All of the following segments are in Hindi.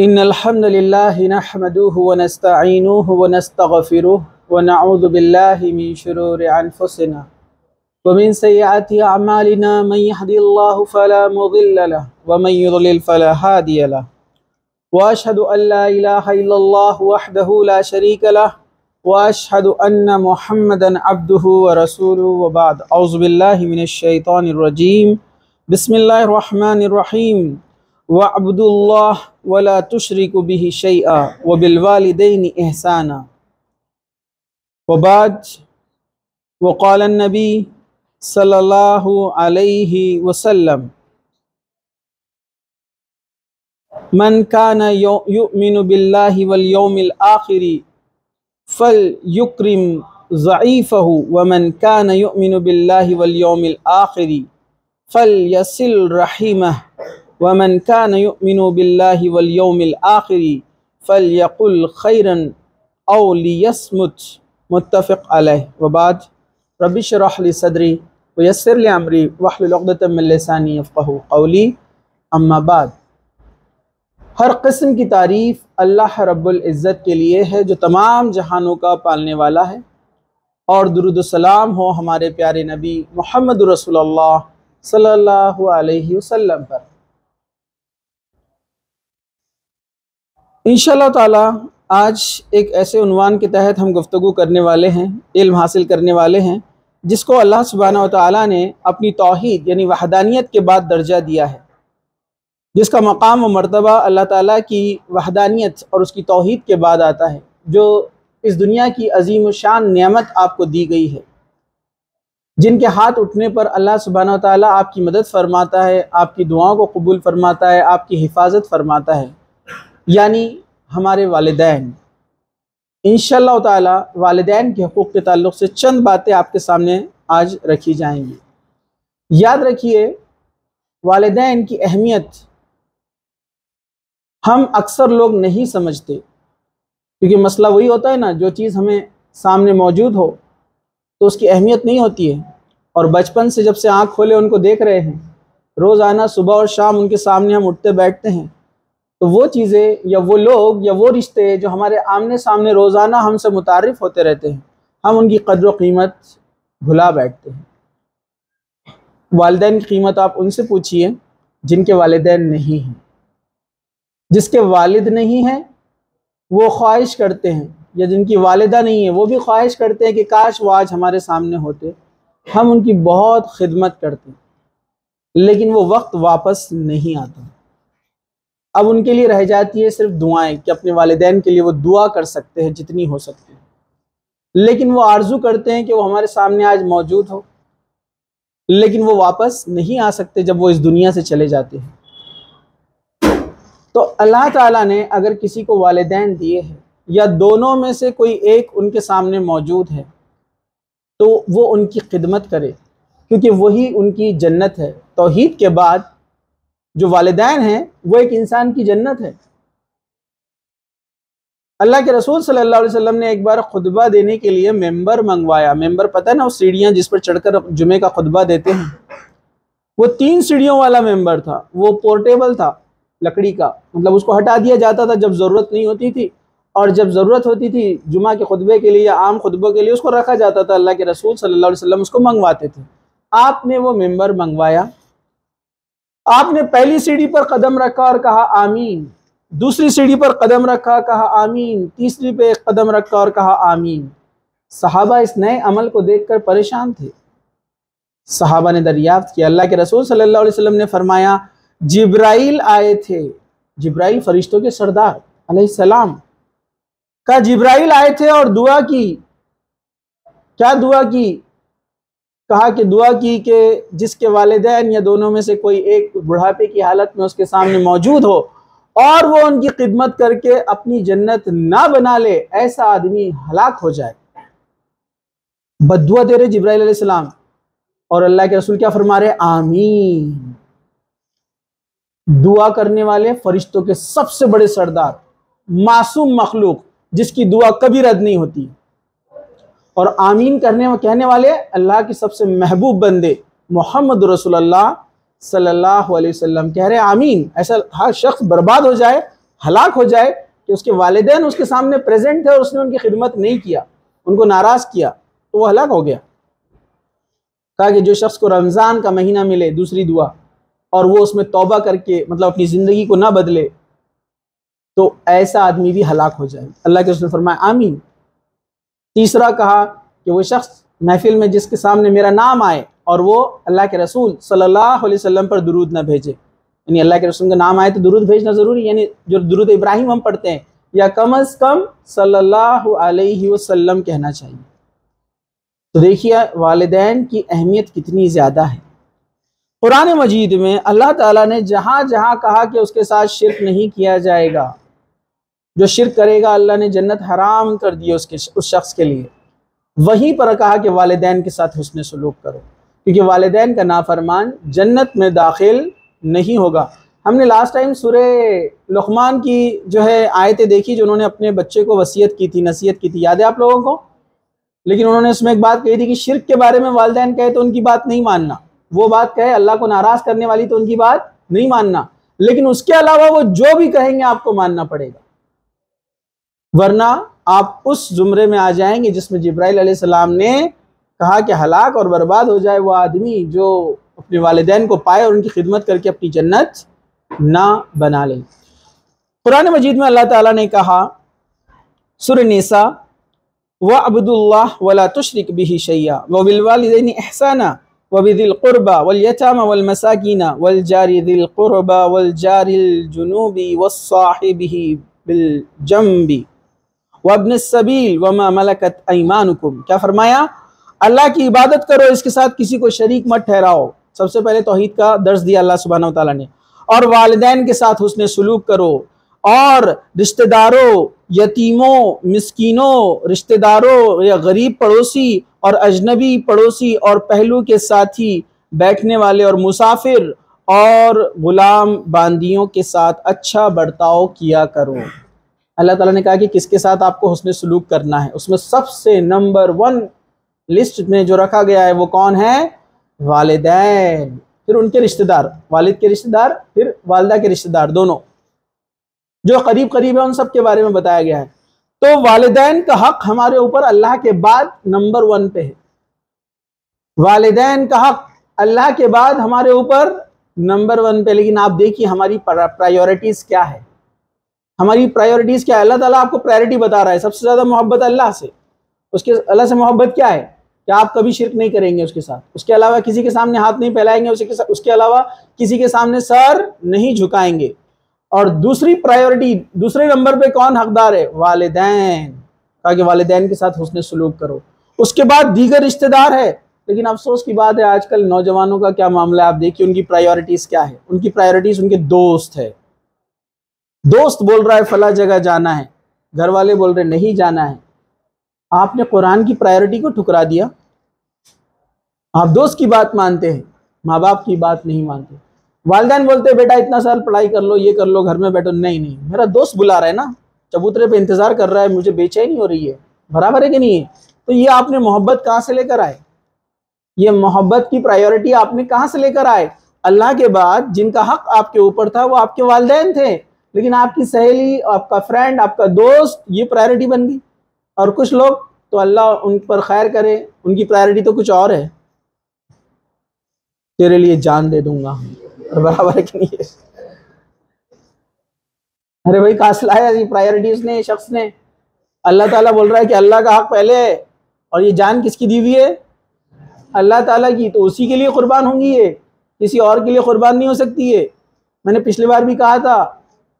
इन्नल हम्दुलिल्लाहि नहमदुहु व नस्तईनुहु व नस्तगफिरुहु व नऊज़ु बिल्लाहि मिन शुरूरि अनफुसिना व मिन सय्यिआति अअमालिना मन यहदिल्लाहु फला मुदिल्ल लहु व मन युद्लिल फला हादिय लहु व अशहदु अन ला इलाहा इल्लल्लाह वहदहु ला शरीका लहु व अशहदु अन्न मुहम्मदन अब्दुहु व रसूलुहु व बाद। औज़ु बिल्लाहि मिनश शैतानिर रजीम। बिस्मिल्लाहिर रहमानिर रहीम। वअब्दुल्लाह वला तुशरिकु बिही शैआ व बिल वालिदैनि इहसाना व बाद। वक़ाल नबी सल्लल्लाहु अलैहि वसल्लम मन काना युमिनु बिल्लाहि वल यौमिल आखिरि फलयुक्रिम ज़ईफ़हु व मन काना युमिनु बिल्लाहि वल यौमिल आखिरि फलयसिल रहिमहु व मन काना युमिनु बिल्लाहि वल यौमिल आखिरि फलयकुल खैरन औ लियस्मुत। मुत्तफ़क़ अलैह। व बाद। रब्बि इश्रह ली सदरी व यस्सिर ली अमरी वहलुल उक़दतम मिन लिसानी यफ़क़हू क़ौली। अम्मा बाद। हर किस्म की तारीफ़ अल्लाह रब्बुल इज़्ज़त के लिए है जो तमाम जहानों का पालने वाला है, और दुरूद व सलाम हो हमारे प्यारे नबी मुहम्मद रसूलुल्लाह सल्लल्लाहु अलैहि वसल्लम पर। इंशाअल्लाह ताला आज एक ऐसे उन्वान के तहत हम गुफ्तगू करने वाले हैं, इल्म हासिल करने वाले हैं, जिसको अल्लाह सुब्हानहू व तआला ने अपनी तौहीद यानी वहदानियत के बाद दर्जा दिया है, जिसका मकाम व मर्तबा अल्लाह ताला की वहदानियत और उसकी तौहीद के बाद आता है, जो इस दुनिया की अजीम शान नेमत आपको दी गई है, जिनके हाथ उठने पर अल्लाह सुब्हानहू व तआला आपकी मदद फरमाता है, आपकी दुआओं को कबूल फरमाता है, आपकी हिफाजत फरमाता है, यानी हमारे वालिदैन। इंशाअल्लाह ताला वालिदैन के हुकूक़ के ताल्लुक़ से चंद बातें आपके सामने आज रखी जाएंगी। याद रखिए, वालिदैन की अहमियत हम अक्सर लोग नहीं समझते, क्योंकि मसला वही होता है ना, जो चीज़ हमें सामने मौजूद हो तो उसकी अहमियत नहीं होती है, और बचपन से जब से आँख खोले उनको देख रहे हैं, रोज़ाना सुबह और शाम उनके सामने हम उठते बैठते हैं, तो वो चीज़ें या वो लोग या वो रिश्ते जो हमारे आमने सामने रोज़ाना हमसे मुतारिफ़ होते रहते हैं, हम उनकी कद्र व कीमत भुला बैठते हैं। वालिदैन की कीमत आप उनसे पूछिए जिनके वालिदैन नहीं हैं। जिसके वालिद नहीं हैं वो ख्वाहिश करते हैं, या जिनकी वालिदा नहीं है वो भी ख्वाहिश करते हैं कि काश वो आज हमारे सामने होते, हम उनकी बहुत खिदमत करते, लेकिन वो वक्त वापस नहीं आता। अब उनके लिए रह जाती है सिर्फ दुआएं कि अपने वालिदैन के लिए वो दुआ कर सकते हैं जितनी हो सकती है, लेकिन वो आरजू करते हैं कि वो हमारे सामने आज मौजूद हो, लेकिन वो वापस नहीं आ सकते जब वो इस दुनिया से चले जाते हैं। तो अल्लाह ताला ने अगर किसी को वालिदैन दिए हैं, या दोनों में से कोई एक उनके सामने मौजूद है, तो वो उनकी खिदमत करे, क्योंकि वही उनकी जन्नत है। तौहीद के बाद जो वालिदैन हैं वो एक इंसान की जन्नत है। अल्लाह के रसूल सल्लल्लाहु अलैहि वसल्लम ने एक बार खुतबा देने के लिए मेंबर मंगवाया। मेंबर पता है ना, वो सीढ़ियाँ जिस पर चढ़कर जुमे का खुतबा देते हैं, वो 3 सीढ़ियों वाला मेंबर था। वो पोर्टेबल था, लकड़ी का, मतलब उसको हटा दिया जाता था जब ज़रूरत नहीं होती थी, और जब ज़रूरत होती थी जुमा के खुतबे के लिए या आम खुतबों के लिए उसको रखा जाता था। अल्लाह के रसूल सल्लल्लाहु अलैहि वसल्लम उसको मंगवाते थे। आपने वो मेंबर मंगवाया, आपने पहली सीढ़ी पर कदम रखा और कहा आमीन, दूसरी सीढ़ी पर कदम रखा, कहा आमीन, तीसरी पे एक कदम रखा और कहा आमीन। सहाबा इस नए अमल को देखकर परेशान थे। सहाबा ने दरियाफ्त किया, अल्लाह के रसूल सल्लल्लाहु अलैहि वसल्लम ने फरमाया, जिब्राइल आए थे, जिब्राइल फरिश्तों के सरदार अलैहिस्सलाम का जिब्राइल आए थे और दुआ की। क्या दुआ की? कहा कि दुआ की कि जिसके वालिदैन या दोनों में से कोई एक बुढ़ापे की हालत में उसके सामने मौजूद हो और वो उनकी खिदमत करके अपनी जन्नत ना बना ले, ऐसा आदमी हलाक हो जाए। बद्दुआ दे रहे जिब्राइल अलैहिस्सलाम, और अल्लाह के रसूल क्या फरमा रहे? आमीन। दुआ करने वाले फरिश्तों के सबसे बड़े सरदार, मासूम मखलूक जिसकी दुआ कभी रद्द नहीं होती, और आमीन कहने वाले अल्लाह के सबसे महबूब बंदे मोहम्मद रसूलुल्लाह सल्लल्लाहु अलैहि वसल्लम कह रहे आमीन। ऐसा हर शख्स बर्बाद हो जाए, हलाक हो जाए कि उसके वालिदैन उसके सामने प्रेजेंट थे और उसने उनकी खिदमत नहीं किया, उनको नाराज किया, तो वो हलाक हो गया। कहा कि जो शख्स को रमज़ान का महीना मिले, दूसरी दुआ, और वो उसमें तौबा करके मतलब अपनी ज़िंदगी को ना बदले, तो ऐसा आदमी भी हलाक हो जाए। अल्लाह के रसूल ने फरमाया आमीन। तीसरा कहा कि वो शख्स महफिल में जिसके सामने मेरा नाम आए और वो अल्लाह के रसूल सल्लल्लाहु अलैहि वसल्लम पर दुरूद न भेजे, यानी अल्लाह के रसूल का नाम आए तो दुरूद भेजना ज़रूरी, यानी जो दुरूद इब्राहिम हम पढ़ते हैं या कम अज़ कम सल्लल्लाहु अलैहि वसल्लम कहना चाहिए। तो देखिए वालिदैन की अहमियत कितनी ज़्यादा है। कुरान मजीद में अल्लाह ताला ने जहाँ जहाँ कहा कि उसके साथ शिर्क नहीं किया जाएगा, जो शिर्क करेगा अल्लाह ने जन्नत हराम कर दी उस शख्स के लिए, वहीं पर कहा कि वालिदैन के साथ हुस्न सलूक करो, क्योंकि वालिदैन का नाफरमान जन्नत में दाखिल नहीं होगा। हमने लास्ट टाइम सूरे लुक़मान की जो है आयतें देखी, जो उन्होंने अपने बच्चे को वसीयत की थी, नसीहत की थी, याद है आप लोगों को? लेकिन उन्होंने उसमें एक बात कही थी कि शिर्क के बारे में वालिदैन कहे तो उनकी बात नहीं मानना, वो बात कहे अल्लाह को नाराज़ करने वाली तो उनकी बात नहीं मानना, लेकिन उसके अलावा वो जो भी कहेंगे आपको मानना पड़ेगा, वरना आप उस जुमरे में आ जाएंगे जिसमें जिब्राइल अलैहिस्सलाम ने कहा कि हलाक और बर्बाद हो जाए वो आदमी जो अपने वालिदैन को पाए और उनकी खिदमत करके अपनी जन्नत ना बना ले। कुरान मजीद में अल्लाह ताला ने कहा सूरह निसा, व अब्दुल्लाह वला तुशरिक बिही शैया व बिल वालिदैनि इहसाना व बिदिल कुर्बा वल यतामा वल मसाकीना वल जारि दिल कुर्बा वल जारिल जुनूबी वस्साहिबिही बिल जंबी वब्न सबील वमा मलकत ऐमानुकुम। क्या फरमाया? अल्लाह की इबादत करो, इसके साथ किसी को शरीक मत ठहराओ। सबसे पहले तौहीद का दर्स दिया अल्लाह सुब्हानहू व तआला ने, और वालिदैन के साथ हुस्न सलूक करो, और रिश्तेदारों, यतीमों, मिस्कीनों, रिश्तेदारों या गरीब पड़ोसी और अजनबी पड़ोसी और पहलू के साथी, बैठने वाले और मुसाफिर और गुलाम बांदियों के साथ अच्छा बर्ताव किया करो। अल्लाह ताला ने कहा कि किसके साथ आपको हुस्न सलूक करना है, उसमें सबसे नंबर 1 लिस्ट में जो रखा गया है वो कौन है? वालिदैन, फिर उनके रिश्तेदार, वालिद के रिश्तेदार, फिर वालिदा के रिश्तेदार, दोनों जो करीब करीब है उन सब के बारे में बताया गया है। तो वालिदैन का हक हमारे ऊपर अल्लाह के बाद नंबर 1 पे है। वालिदैन का हक अल्लाह के बाद हमारे ऊपर नंबर 1 पे। लेकिन आप देखिए हमारी प्रायोरिटीज क्या है, हमारी प्रायोरिटीज क्या है? अल्लाह ताला आपको प्रायोरिटी बता रहा है, सबसे ज्यादा मोहब्बत अल्लाह से। उसके अल्लाह से मोहब्बत क्या है? कि आप कभी शिर्क नहीं करेंगे उसके साथ, उसके अलावा किसी के सामने हाथ नहीं फैलाएंगे, उसके अलावा किसी के सामने सर नहीं झुकाएंगे। और दूसरी प्रायोरिटी, दूसरे नंबर पे कौन हकदार है? वालिदैन। कहा कि वालिदैन के साथ हुस्न सलूक करो। उसके बाद दीगर रिश्तेदार है। लेकिन अफसोस की बात है आजकल नौजवानों का क्या मामला है, आप देखिए उनकी प्रायोरिटीज क्या है। उनकी प्रायोरिटीज उनके दोस्त है। दोस्त बोल रहा है फला जगह जाना है, घर वाले बोल रहे नहीं जाना है। आपने कुरान की प्रायोरिटी को ठुकरा दिया। आप दोस्त की बात मानते हैं, माँ बाप की बात नहीं मानते। वालिदैन बोलते बेटा इतना साल पढ़ाई कर लो, ये कर लो, घर में बैठो। नहीं नहीं, मेरा दोस्त बुला रहा है ना, चबूतरे पे इंतजार कर रहा है, मुझे बेचैनी हो रही है। बराबर है कि नहीं है? तो ये आपने मोहब्बत कहाँ से लेकर आए? ये मोहब्बत की प्रायोरिटी आपने कहाँ से लेकर आए? अल्लाह के बाद जिनका हक आपके ऊपर था वो आपके वालिदैन थे, लेकिन आपकी सहेली, आपका फ्रेंड, आपका दोस्त ये प्रायोरिटी बन गई। और कुछ लोग तो अल्लाह उन पर खैर करे, उनकी प्रायोरिटी तो कुछ और है। तेरे लिए जान दे दूंगा, बराबर है कि नहीं है? अरे भाई कहाँ से लाया ये प्रायोरिटी उसने, शख्स ने? अल्लाह ताला बोल रहा है कि अल्लाह का हक पहले है, और ये जान किसकी दी हुई है? अल्लाह ताला की। तो उसी के लिए कुर्बान होंगी, ये किसी और के लिए कुर्बान नहीं हो सकती है। मैंने पिछली बार भी कहा था,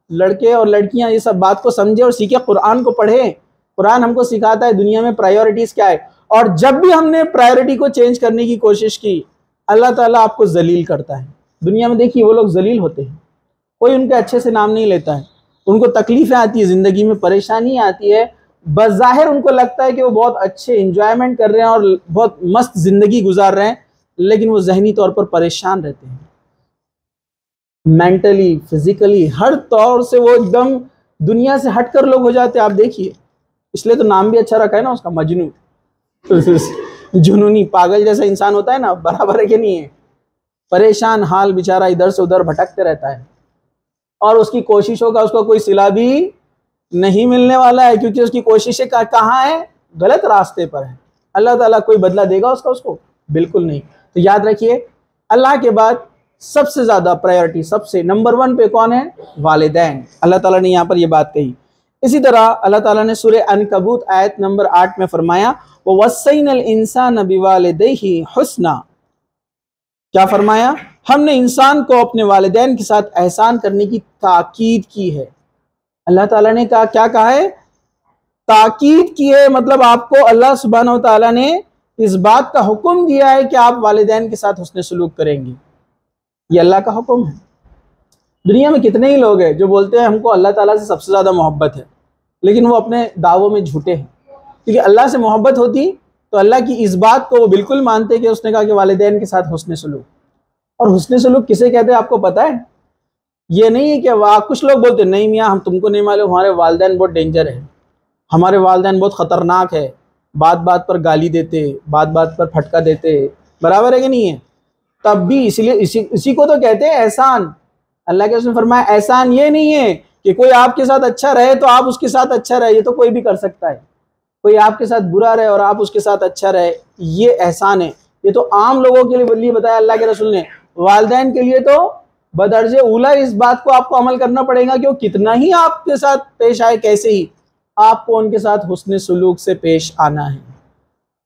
लड़के और लड़कियां ये सब बात को समझे और सीखे, कुरान को पढ़े। कुरान हमको सिखाता है दुनिया में प्रायोरिटीज क्या है। और जब भी हमने प्रायोरिटी को चेंज करने की कोशिश की, अल्लाह ताला आपको जलील करता है। दुनिया में देखिए वो लोग जलील होते हैं, कोई उनके अच्छे से नाम नहीं लेता है, उनको तकलीफें आती है, जिंदगी में परेशानी आती है। बज़ाहिर उनको लगता है कि वो बहुत अच्छे इंजॉयमेंट कर रहे हैं और बहुत मस्त जिंदगी गुजार रहे हैं, लेकिन वो जहनी तौर पर परेशान रहते हैं। मेंटली, फिजिकली, हर तौर से वो एकदम दुनिया से हटकर लोग हो जाते हैं। आप देखिए, इसलिए तो नाम भी अच्छा रखा है ना उसका, मजनू। जुनूनी, पागल जैसा इंसान होता है ना, बराबर है कि नहीं है? परेशान हाल, बेचारा इधर से उधर भटकते रहता है। और उसकी कोशिशों का उसको कोई सिला भी नहीं मिलने वाला है, क्योंकि उसकी कोशिशें कहाँ है, गलत रास्ते पर है। अल्लाह ताला कोई बदला देगा उसको? बिल्कुल नहीं। तो याद रखिए, अल्लाह के बाद सबसे ज्यादा प्रायोरिटी, सबसे नंबर 1 पे कौन है? वालिदैन। अल्लाह ताला ने यहाँ पर यह बात कही। इसी तरह अल्लाह ताला ने सूरह अनकबूत आयत नंबर 8 में फरमाया, ववस्सैनल इंसान बिवालिदैहि हुस्ना। क्या फरमाया? हमने इंसान को अपने वालिदैन के साथ एहसान करने की ताकीद की है। अल्लाह ताला ने क्या कहा है? ताकीद की है, मतलब आपको अल्लाह सुब्हानहू व तआला ने इस बात का हुक्म दिया है कि आप वालिदैन के साथ हुस्न सलूक करेंगे। ये अल्लाह का हुक्म है। दुनिया में कितने ही लोग हैं जो बोलते हैं हमको अल्लाह ताला से सबसे ज़्यादा मोहब्बत है, लेकिन वो अपने दावों में झूठे हैं। क्योंकि अल्लाह से मोहब्बत होती तो अल्लाह की इस बात को वो बिल्कुल मानते कि उसने कहा कि वालिदैन के साथ हुस्न सलूक। और हुस्न सलूक किसे कहते हैं आपको पता है? ये नहीं है कि वाह, कुछ लोग बोलते नहीं मियाँ हम तुमको नहीं मालूम, हमारे वालिदैन बहुत डेंजर है, हमारे वालिदैन बहुत ख़तरनाक है, बात बात पर गाली देते, बात बात पर फटका देते। बराबर है कि नहीं है? तब भी इसलिए इसी को तो कहते हैं एहसान। अल्लाह के उसने फरमाया एहसान ये नहीं है कि कोई आपके साथ अच्छा रहे तो आप उसके साथ अच्छा रहे, ये तो कोई भी कर सकता है। कोई आपके साथ बुरा रहे और आप उसके साथ अच्छा रहे, ये एहसान है। ये तो आम लोगों के लिए बताया अल्लाह के रसूल ने। वालिदैन के लिए तो बदर्जे उला इस बात को आपको अमल करना पड़ेगा कि वो कितना ही आपके साथ पेश आए, कैसे ही आपको उनके साथ हुस्न सलूक से पेश आना है।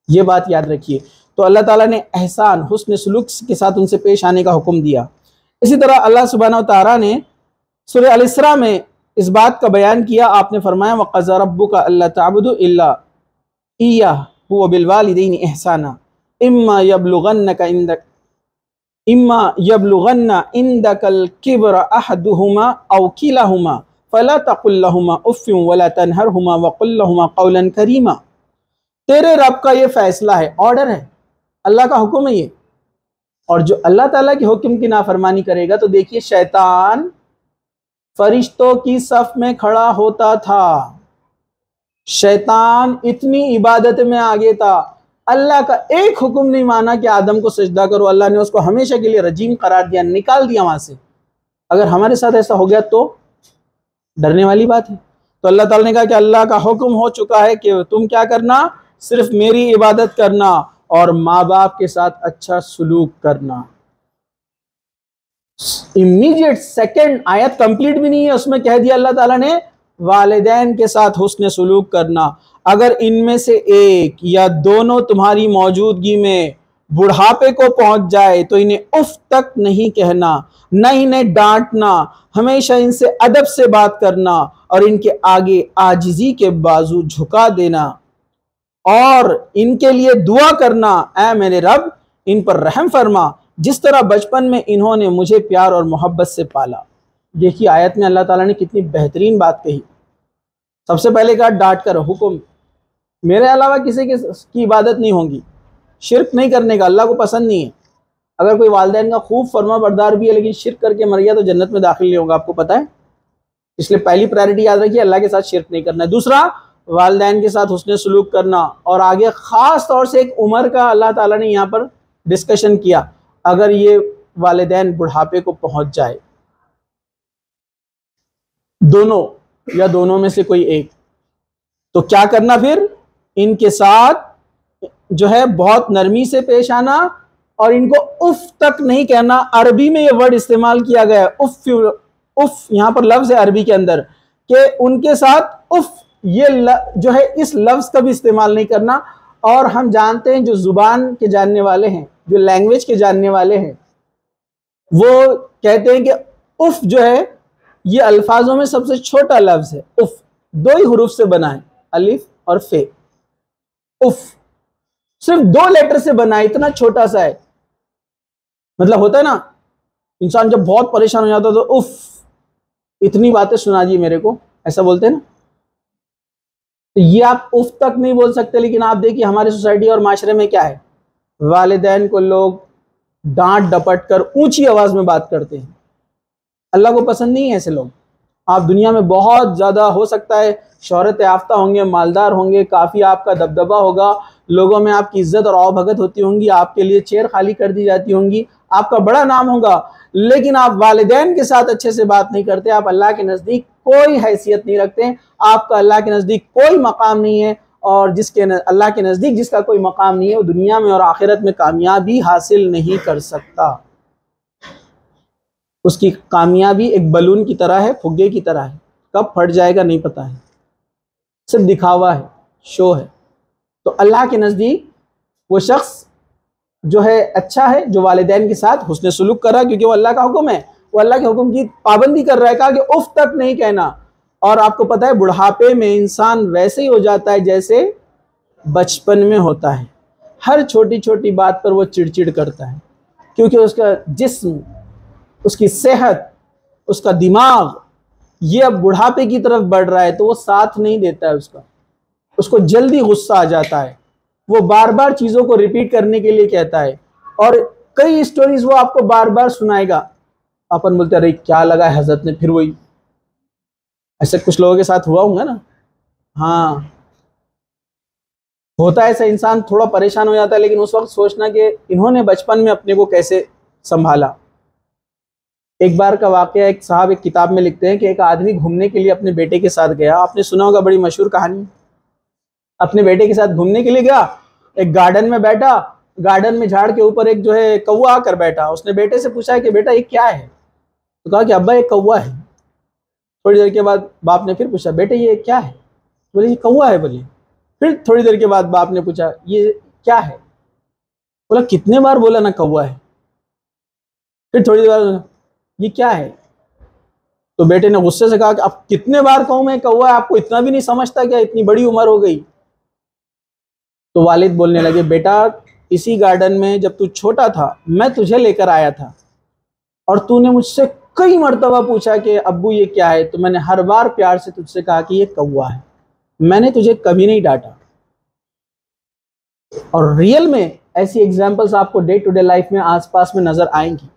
ये बात याद रखिए। तो अल्लाह ताला ने एहसान, हुस्न सलूक के साथ उनसे पेश आने का हुक्म दिया। इसी तरह अल्लाह सुब्हानहू व तआला ने सूरह अल इसरा में इस बात का बयान किया। आपने फरमाया वक़ज़ा रब्बुका अल्ला ताबुदु इल्ला इय्याहु व बिल वालिदैनि इहसाना इम्मा यबलुगन्ना इंदकल किब्र अहदुहुमा औ किलाहुमा फला तकुल लहुमा उफ़्फ़िन वला तनहरहुमा वक़ुल लहुमा क़ौलन करीमा। तेरे रब का ये फैसला है, ऑर्डर है, अल्लाह का हुक्म है ये। और जो अल्लाह ताला के हुक्म की नाफरमानी करेगा तो देखिए शैतान फरिश्तों की सफ में खड़ा होता था। शैतान इतनी इबादत में आगे था, अल्लाह का एक हुक्म नहीं माना कि आदम को सजदा करो। अल्लाह ने उसको हमेशा के लिए रजीम करार दिया, निकाल दिया वहां से। अगर हमारे साथ ऐसा हो गया तो डरने वाली बात है। तो अल्लाह ताला ने कहा कि अल्लाह का हुक्म हो चुका है कि तुम क्या करना, सिर्फ मेरी इबादत करना और माँ बाप के साथ अच्छा सलूक करना। इमीडिएट सेकंड, आयत कंप्लीट भी नहीं है उसमें कह दिया अल्लाह ताला ने वालिदैन के साथ हुस्न सलूक करना। अगर इनमें से एक या दोनों तुम्हारी मौजूदगी में बुढ़ापे को पहुंच जाए तो इन्हें उफ तक नहीं कहना, न इन्हें डांटना, हमेशा इनसे अदब से बात करना और इनके आगे आजिजी के बाजू झुका देना और इनके लिए दुआ करना, ऐ मेरे रब इन पर रहम फरमा जिस तरह बचपन में इन्होंने मुझे प्यार और मोहब्बत से पाला। देखिए आयत में अल्लाह ताला ने कितनी बेहतरीन बात कही। सबसे पहले कहा डांट कर, हुक्म मेरे अलावा किसी की इबादत नहीं होगी, शिरक नहीं करने का, अल्लाह को पसंद नहीं है। अगर कोई वालिदैन का खूब फरमा बरदार भी है लेकिन शिरक करके मर गया तो जन्नत में दाखिल नहीं होगा, आपको पता है। इसलिए पहली प्रायोरिटी याद रखिए, अल्लाह के साथ शिरक नहीं करना है। दूसरा, वालिदैन के साथ हुस्न सलूक करना। और आगे खास तौर से एक उम्र का अल्लाह ताला ने यहाँ पर डिस्कशन किया। अगर ये वालिदैन बुढ़ापे को पहुंच जाए, दोनों या दोनों में से कोई एक, तो क्या करना फिर, इनके साथ जो है बहुत नरमी से पेश आना और इनको उफ तक नहीं कहना। अरबी में ये वर्ड इस्तेमाल किया गया है उफ, उफ यहाँ पर लफ्ज है अरबी के अंदर कि उनके साथ उफ, ये जो है इस लफ्ज का भी इस्तेमाल नहीं करना। और हम जानते हैं जो जुबान के जानने वाले हैं, जो लैंग्वेज के जानने वाले हैं, वो कहते हैं कि उफ जो है ये अल्फाजों में सबसे छोटा लफ्ज है। उफ 2 ही हुरूफ से बना है, अलिफ और फे। उफ सिर्फ 2 लेटर से बना है, इतना छोटा सा है। मतलब होता है ना, इंसान जब बहुत परेशान हो जाता है तो उफ इतनी बातें सुना दी मेरे को, ऐसा बोलते हैं ना। तो ये आप उफ तक नहीं बोल सकते। लेकिन आप देखिए हमारे सोसाइटी और माशरे में क्या है, वालिदैन को लोग डांट डपट कर ऊंची आवाज में बात करते हैं। अल्लाह को पसंद नहीं है ऐसे लोग। आप दुनिया में बहुत ज़्यादा हो सकता है शोहरत याफ्ता होंगे, मालदार होंगे, काफ़ी आपका दबदबा होगा, लोगों में आपकी इज्जत और आवभगत होती होंगी, आपके लिए चेयर खाली कर दी जाती होंगी, आपका बड़ा नाम होगा, लेकिन आप वालिदैन के साथ अच्छे से बात नहीं करते, आप अल्लाह के नज़दीक कोई हैसियत नहीं रखते, आपका अल्लाह के नज़दीक कोई मकाम नहीं है। और अल्लाह के नज़दीक जिसका कोई मकाम नहीं है वो दुनिया में और आखिरत में कामयाबी हासिल नहीं कर सकता। उसकी कामयाबी एक बलून की तरह है, फुग्गे की तरह है, कब फट जाएगा नहीं पता है, सिर्फ दिखावा है, शो है। तो अल्लाह के नज़दीक वो शख्स जो है अच्छा है, जो वालिदैन के साथ हुस्न सुलूक कर रहा है, क्योंकि वो अल्लाह का हुक्म है, वो अल्लाह के हुक्म की पाबंदी कर रहा है। कहा कि उफ तक नहीं कहना। और आपको पता है बुढ़ापे में इंसान वैसे ही हो जाता है जैसे बचपन में होता है, हर छोटी छोटी बात पर वो चिड़चिड़ करता है, क्योंकि उसका जिस्म, उसकी सेहत, उसका दिमाग ये अब बुढ़ापे की तरफ बढ़ रहा है, तो वो साथ नहीं देता है उसको जल्दी गुस्सा आ जाता है, वो बार बार चीज़ों को रिपीट करने के लिए कहता है, और कई स्टोरीज वो आपको बार बार सुनाएगा। अपन बोलते अरे क्या लगा है हजरत ने, फिर वही। ऐसे कुछ लोगों के साथ हुआ होगा ना, हाँ होता है ऐसा, इंसान थोड़ा परेशान हो जाता है, लेकिन उस वक्त सोचना कि इन्होंने बचपन में अपने को कैसे संभाला। एक बार का वाकया एक साहब एक किताब में लिखते हैं कि एक आदमी घूमने के लिए अपने बेटे के साथ गया। आपने सुना होगा, बड़ी मशहूर कहानी। अपने बेटे के साथ घूमने के लिए गया, एक गार्डन में बैठा, गार्डन में झाड़ के ऊपर एक जो है कौवा आकर बैठा। उसने बेटे से पूछा कि बेटा ये क्या है, तो कहा कि अब्बा ये कौवा है। थोड़ी देर के बाद बाप ने फिर पूछा बेटे ये क्या है, बोले ये कौवा है। बोले फिर थोड़ी देर के बाद बाप ने पूछा ये क्या है, बोला कितने बार बोला ना कौवा है। फिर थोड़ी देर बाद ये क्या है, तो बेटे ने गुस्से से कहा कि अब कितने बार कहूं मैं कौवा है, आपको इतना भी नहीं समझता क्या, इतनी बड़ी उम्र हो गई। तो वालिद बोलने लगे बेटा इसी गार्डन में जब तू छोटा था मैं तुझे लेकर आया था, और तूने मुझसे कई मर्तबा पूछा कि अब्बू ये क्या है, तो मैंने हर बार प्यार से तुझसे कहा कि ये कौवा है, मैंने तुझे कभी नहीं डांटा। और रियल में ऐसी एग्जाम्पल्स आपको डे टू डे लाइफ में आसपास में नजर आएंगी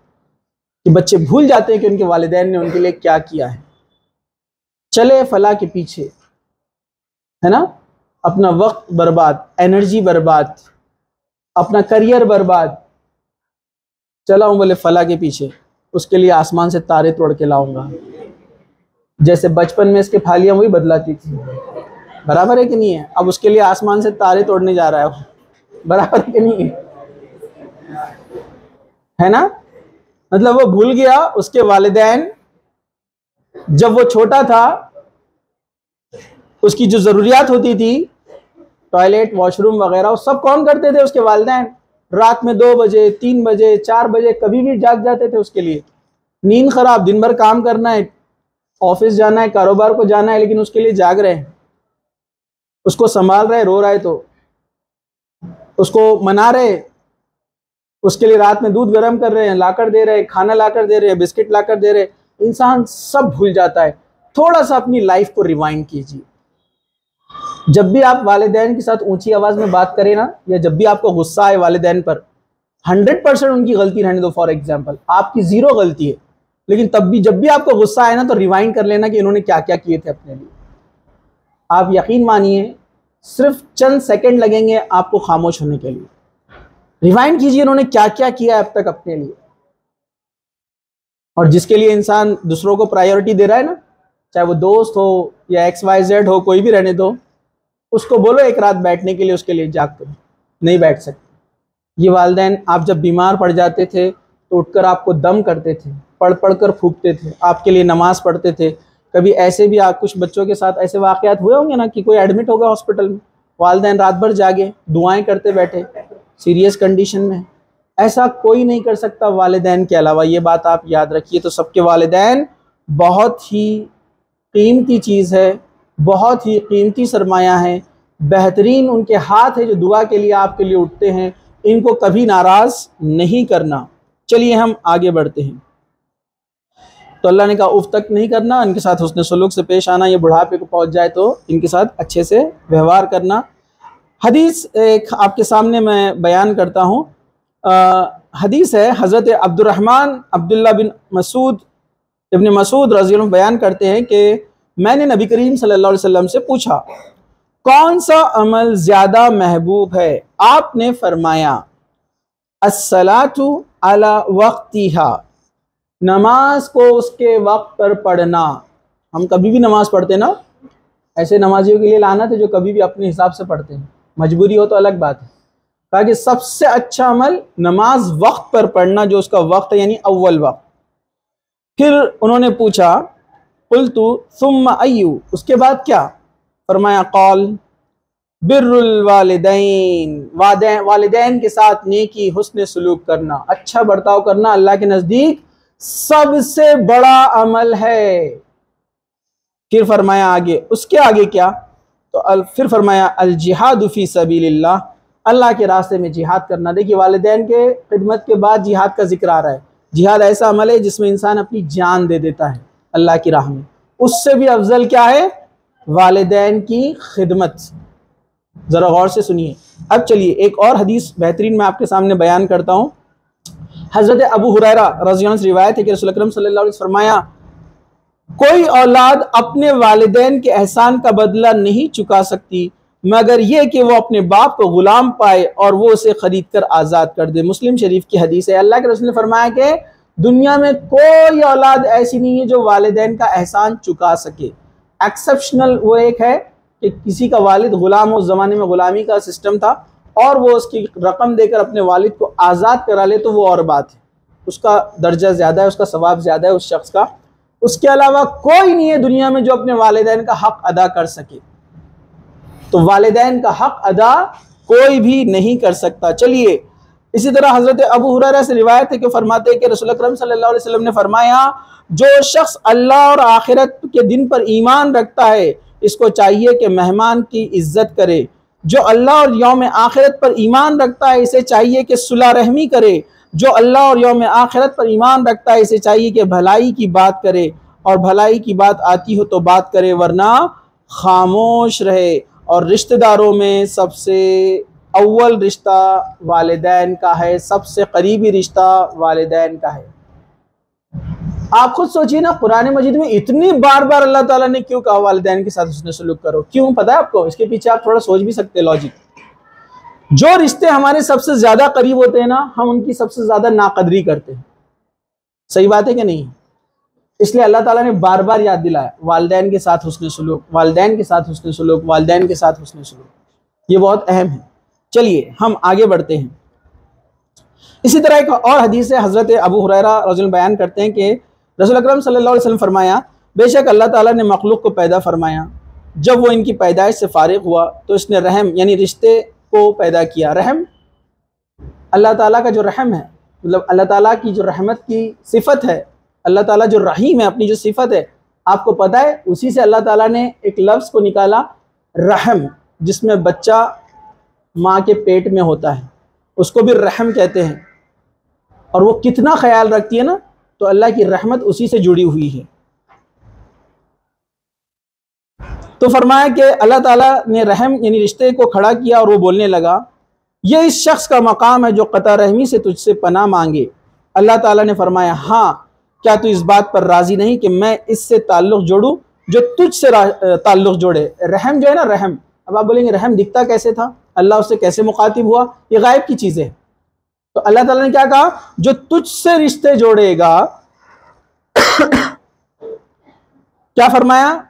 कि बच्चे भूल जाते हैं कि उनके वालिदैन ने उनके लिए क्या किया है। चले फला के पीछे, है ना, अपना वक्त बर्बाद, एनर्जी बर्बाद, अपना करियर बर्बाद। चला हूं बोले फला के पीछे, उसके लिए आसमान से तारे तोड़ के लाऊंगा। जैसे बचपन में इसके फालियां वही बदलाती थी, बराबर है कि नहीं है। अब उसके लिए आसमान से तारे तोड़ने जा रहा है, बराबर है कि नहीं है ना। मतलब वो भूल गया उसके वालिदैन जब वो छोटा था उसकी जो जरूरियात होती थी, टॉयलेट वॉशरूम वगैरह, वो सब कौन करते थे, उसके वालिदैन। रात में 2 बजे 3 बजे 4 बजे कभी भी जाग जाते थे उसके लिए। नींद खराब, दिन भर काम करना है, ऑफिस जाना है, कारोबार को जाना है, लेकिन उसके लिए जाग रहे हैं, उसको संभाल रहे, रो रहा है तो उसको मना रहे, उसके लिए रात में दूध गर्म कर रहे हैं, लाकर दे रहे हैं, खाना लाकर दे रहे हैं, बिस्किट लाकर दे रहे हैं। इंसान सब भूल जाता है। थोड़ा सा अपनी लाइफ को रिवाइंड कीजिए। जब भी आप वालिदैन के साथ ऊंची आवाज में बात करें ना, या जब भी आपको गुस्सा आए वालिदैन पर, 100% उनकी गलती रहने दो। फॉर एग्जाम्पल आपकी 0 गलती है, लेकिन तब भी जब भी आपको गुस्सा आए ना तो रिवाइंड कर लेना कि इन्होंने क्या क्या किए थे अपने लिए। आप यकीन मानिए सिर्फ चंद सेकंड लगेंगे आपको खामोश होने के लिए। रिवाइंड कीजिए इन्होंने क्या क्या किया अब तक अपने लिए। और जिसके लिए इंसान दूसरों को प्रायोरिटी दे रहा है ना, चाहे वो दोस्त हो या XYZ हो, कोई भी रहने दो, उसको बोलो एक रात बैठने के लिए, उसके लिए जाग कर नहीं बैठ सकते। ये वालिदैन आप जब बीमार पड़ जाते थे तो उठकर आपको दम करते थे, पढ़ पढ़ कर फूकते थे, आपके लिए नमाज पढ़ते थे। कभी ऐसे भी कुछ बच्चों के साथ ऐसे वाकयात हुए होंगे ना कि कोई एडमिट होगा हॉस्पिटल में, वालिदैन रात भर जागे दुआएं करते बैठे सीरियस कंडीशन में। ऐसा कोई नहीं कर सकता वालिदैन के अलावा, ये बात आप याद रखिए। तो सबके वालिदैन बहुत ही कीमती चीज़ है, बहुत ही कीमती सरमाया है, बेहतरीन उनके हाथ है जो दुआ के लिए आपके लिए उठते हैं। इनको कभी नाराज़ नहीं करना। चलिए हम आगे बढ़ते हैं। तो अल्लाह ने कहा उफ तक नहीं करना, इनके साथ हुस्न सलूक से पेश आना। ये बुढ़ापे को पहुंच जाए तो इनके साथ अच्छे से व्यवहार करना। हदीस एक आपके सामने मैं बयान करता हूँ। हदीस है हज़रत अब्दुर्रहमान अब्दुल्ला बिन मसूद इब्न मसूद रज़ी अल्लाह बयान करते हैं कि मैंने नबी करीम सल्लल्लाहु अलैहि वसल्लम से पूछा कौन सा अमल ज़्यादा महबूब है। आपने फरमाया अस्सलातु अला वक्तिहा, नमाज को उसके वक्त पर पढ़ना। हम कभी भी नमाज पढ़ते ना, ऐसे नमाजियों के लिए लानत है जो कभी भी अपने हिसाब से पढ़ते हैं, मजबूरी हो तो अलग बात है। कहा कि सबसे अच्छा अमल नमाज वक्त पर पढ़ना, जो उसका वक्त है यानी अव्वल वक्त। फिर उन्होंने पूछा कुल्तु सुम्मा अय्यु, उसके बाद क्या? फरमाया कौल बिर्रुल वालिदैन, वालिदैन के साथ नेकी हुस्न सलूक करना, अच्छा बर्ताव करना अल्लाह के नजदीक सबसे बड़ा अमल है। फिर फरमाया आगे, उसके आगे क्या? तो फिर फरमाया अल जिहादु फी सबीलिल्लाह, अल्लाह के रास्ते में जिहाद करना। देखिए वालिदैन के खिदमत के बाद जिहाद का जिक्र आ रहा है। जिहाद ऐसा अमल है जिसमें इंसान अपनी जान दे देता है अल्लाह की राह में, उससे भी अफजल क्या है? वालिदैन की खिदमत। जरा गौर से सुनिए। अब चलिए एक और हदीस बेहतरीन मैं आपके सामने बयान करता हूँ। हजरत अबू हुरैरा रज़ियल्लाहु अन्हु से रिवायत है कि रसूल अकरम सल्लल्लाहु अलैहि वसल्लम फरमाया, कोई औलाद अपने वालिदैन के एहसान का बदला नहीं चुका सकती मगर यह कि वो अपने बाप को गुलाम पाए और वो उसे खरीद कर आज़ाद कर दे। मुस्लिम शरीफ की हदीस है। अल्लाह के रसूल ने फरमाया कि दुनिया में कोई औलाद ऐसी नहीं है जो वालिदैन का एहसान चुका सके। एक्सेप्शनल वो एक है कि किसी का वालिद गुलाम हो, उस ज़माने में गुलामी का सिस्टम था, और वो उसकी रकम देकर अपने वालिद को आज़ाद करा ले तो वो और बात है, उसका दर्जा ज़्यादा है, उसका सवाब ज़्यादा है उस शख्स का। उसके अलावा कोई नहीं है दुनिया में जो अपने वालिदैन का हक अदा कर सके। तो वालिदैन का हक अदा कोई भी नहीं कर सकता। चलिए इसी तरह हजरत अबू हुरैरा से रिवायत है कि फरमाते हैं कि रसूल अकरम सल्लल्लाहु अलैहि वसल्लम ने फरमाया, जो शख्स अल्लाह और आखिरत के दिन पर ईमान रखता है इसको चाहिए कि मेहमान की इज्जत करे। जो अल्लाह और यौम आखिरत पर ईमान रखता है इसे चाहिए कि सुलह रहमी करे। जो अल्लाह और यौम आखिरत पर ईमान रखता है इसे चाहिए कि भलाई की बात करे, और भलाई की बात आती हो तो बात करे वरना खामोश रहे। और रिश्तेदारों में सबसे अव्वल रिश्ता वालिदैन का है, सबसे करीबी रिश्ता वालिदैन का है। आप खुद सोचिए ना, कुरान मजीद में इतनी बार बार अल्लाह ताला ने क्यों कहा वालिदैन के साथ हुस्न सलूक करो? क्यों पता है आपको? इसके पीछे आप थोड़ा सोच भी सकते हैं लॉजिक। जो रिश्ते हमारे सबसे ज्यादा करीब होते हैं ना, हम उनकी सबसे ज्यादा नाकदरी करते हैं। सही बात है कि नहीं? इसलिए अल्लाह ताला ने बार बार याद दिलाया, वालिदैन के साथ हुस्न सलूक, वालिदैन के साथ हुस्न सलूक, वालिदैन के साथ हुस्न सलूक। ये बहुत अहम है। चलिए हम आगे बढ़ते हैं। इसी तरह एक और हदीस है, हजरत अबू हुरैरा रज़ियल्लाहु अन्हु बयान करते हैं कि रसूल अकरम सल्लल्लाहु अलैहि वसल्लम फरमाया, बेशक अल्लाह ताला ने मखलूक को पैदा फरमाया, जब वो इनकी पैदाइश से फारिग हुआ तो इसने रहम यानी रिश्ते को पैदा किया। रहम अल्लाह ताला का जो रहम है, मतलब अल्लाह ताला की जो रहमत की सिफत है, अल्लाह ताला जो रहीम है, अपनी जो सिफत है, आपको पता है उसी से अल्लाह ताला ने एक लफ्ज़ को निकाला रहम, जिसमें बच्चा माँ के पेट में होता है, उसको भी रहम कहते हैं। और वो कितना ख्याल रखती है ना, तो अल्लाह की रहमत उसी से जुड़ी हुई है। तो फरमाया कि अल्लाह ताला ने रहम यानी रिश्ते को खड़ा किया और वो बोलने लगा, ये इस शख्स का मकाम है जो कता रहमी से तुझसे पनाह मांगे। अल्लाह ताला ने फरमाया, हाँ क्या तू इस बात पर राजी नहीं कि मैं इससे ताल्लुक़ जोड़ूं जो तुझसे ताल्लुक़ जोड़े। रहम जो है ना, रहम, अब आप बोलेंगे रहम दिखता कैसे था, अल्लाह उससे कैसे मुखातिब हुआ? ये गायब की चीज़ है। तो अल्लाह ताला ने क्या कहा? जो तुझसे रिश्ते जोड़ेगा। क्या फरमाया?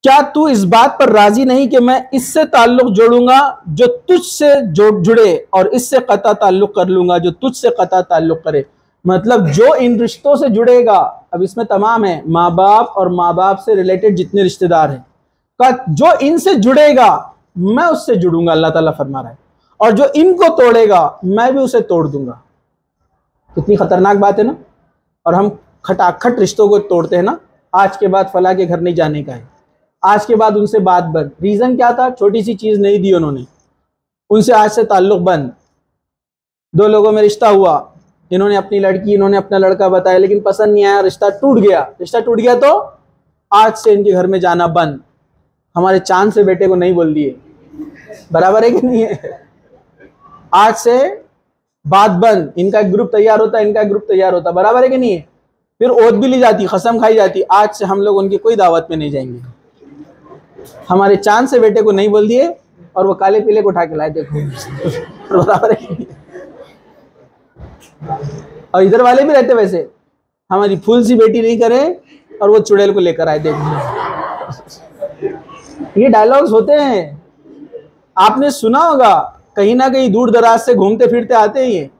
क्या तू इस बात पर राजी नहीं कि मैं इससे ताल्लुक़ जोड़ूंगा जो तुझसे जुड़े, और इससे कता ताल्लुक़ कर लूंगा जो तुझसे कता ताल्लुक़ करे। मतलब जो इन रिश्तों से जुड़ेगा, अब इसमें तमाम है, माँ बाप और माँ बाप से रिलेटेड जितने रिश्तेदार हैं, का जो इनसे जुड़ेगा मैं उससे जुड़ूंगा, अल्लाह ताला फरमा रहा है, और जो इनको तोड़ेगा मैं भी उसे तोड़ दूंगा। कितनी खतरनाक बात है ना। और हम खटाखट रिश्तों को तोड़ते हैं ना, आज के बाद फला के घर नहीं जाने का है, आज के बाद उनसे बात बंद। रीजन क्या था? छोटी सी चीज नहीं दी उन्होंने, उनसे आज से ताल्लुक बंद। दो लोगों में रिश्ता हुआ, इन्होंने अपनी लड़की, इन्होंने अपना लड़का बताया, लेकिन पसंद नहीं आया, रिश्ता टूट गया। रिश्ता टूट गया तो आज से इनके घर में जाना बंद। हमारे चांद से बेटे को नहीं बोल दिए, बराबर है कि नहीं है? आज से बात बंद, इनका एक ग्रुप तैयार होता, इनका एक ग्रुप तैयार होता, बराबर है कि नहीं है? फिर ओथ भी ली जाती, कसम खाई जाती, आज से हम लोग उनकी कोई दावत में नहीं जाएंगे। हमारे चांद से बेटे को नहीं बोल दिए और वो काले पीले को उठा के लाए, देखो। बराबर है कि नहीं? और इधर वाले भी रहते वैसे, हमारी फूल सी बेटी नहीं करे और वो चुड़ैल को लेकर आए, देखिए ये डायलॉग्स होते हैं, आपने सुना होगा, कहीं ना कहीं दूर दराज से घूमते फिरते आते हैं ये।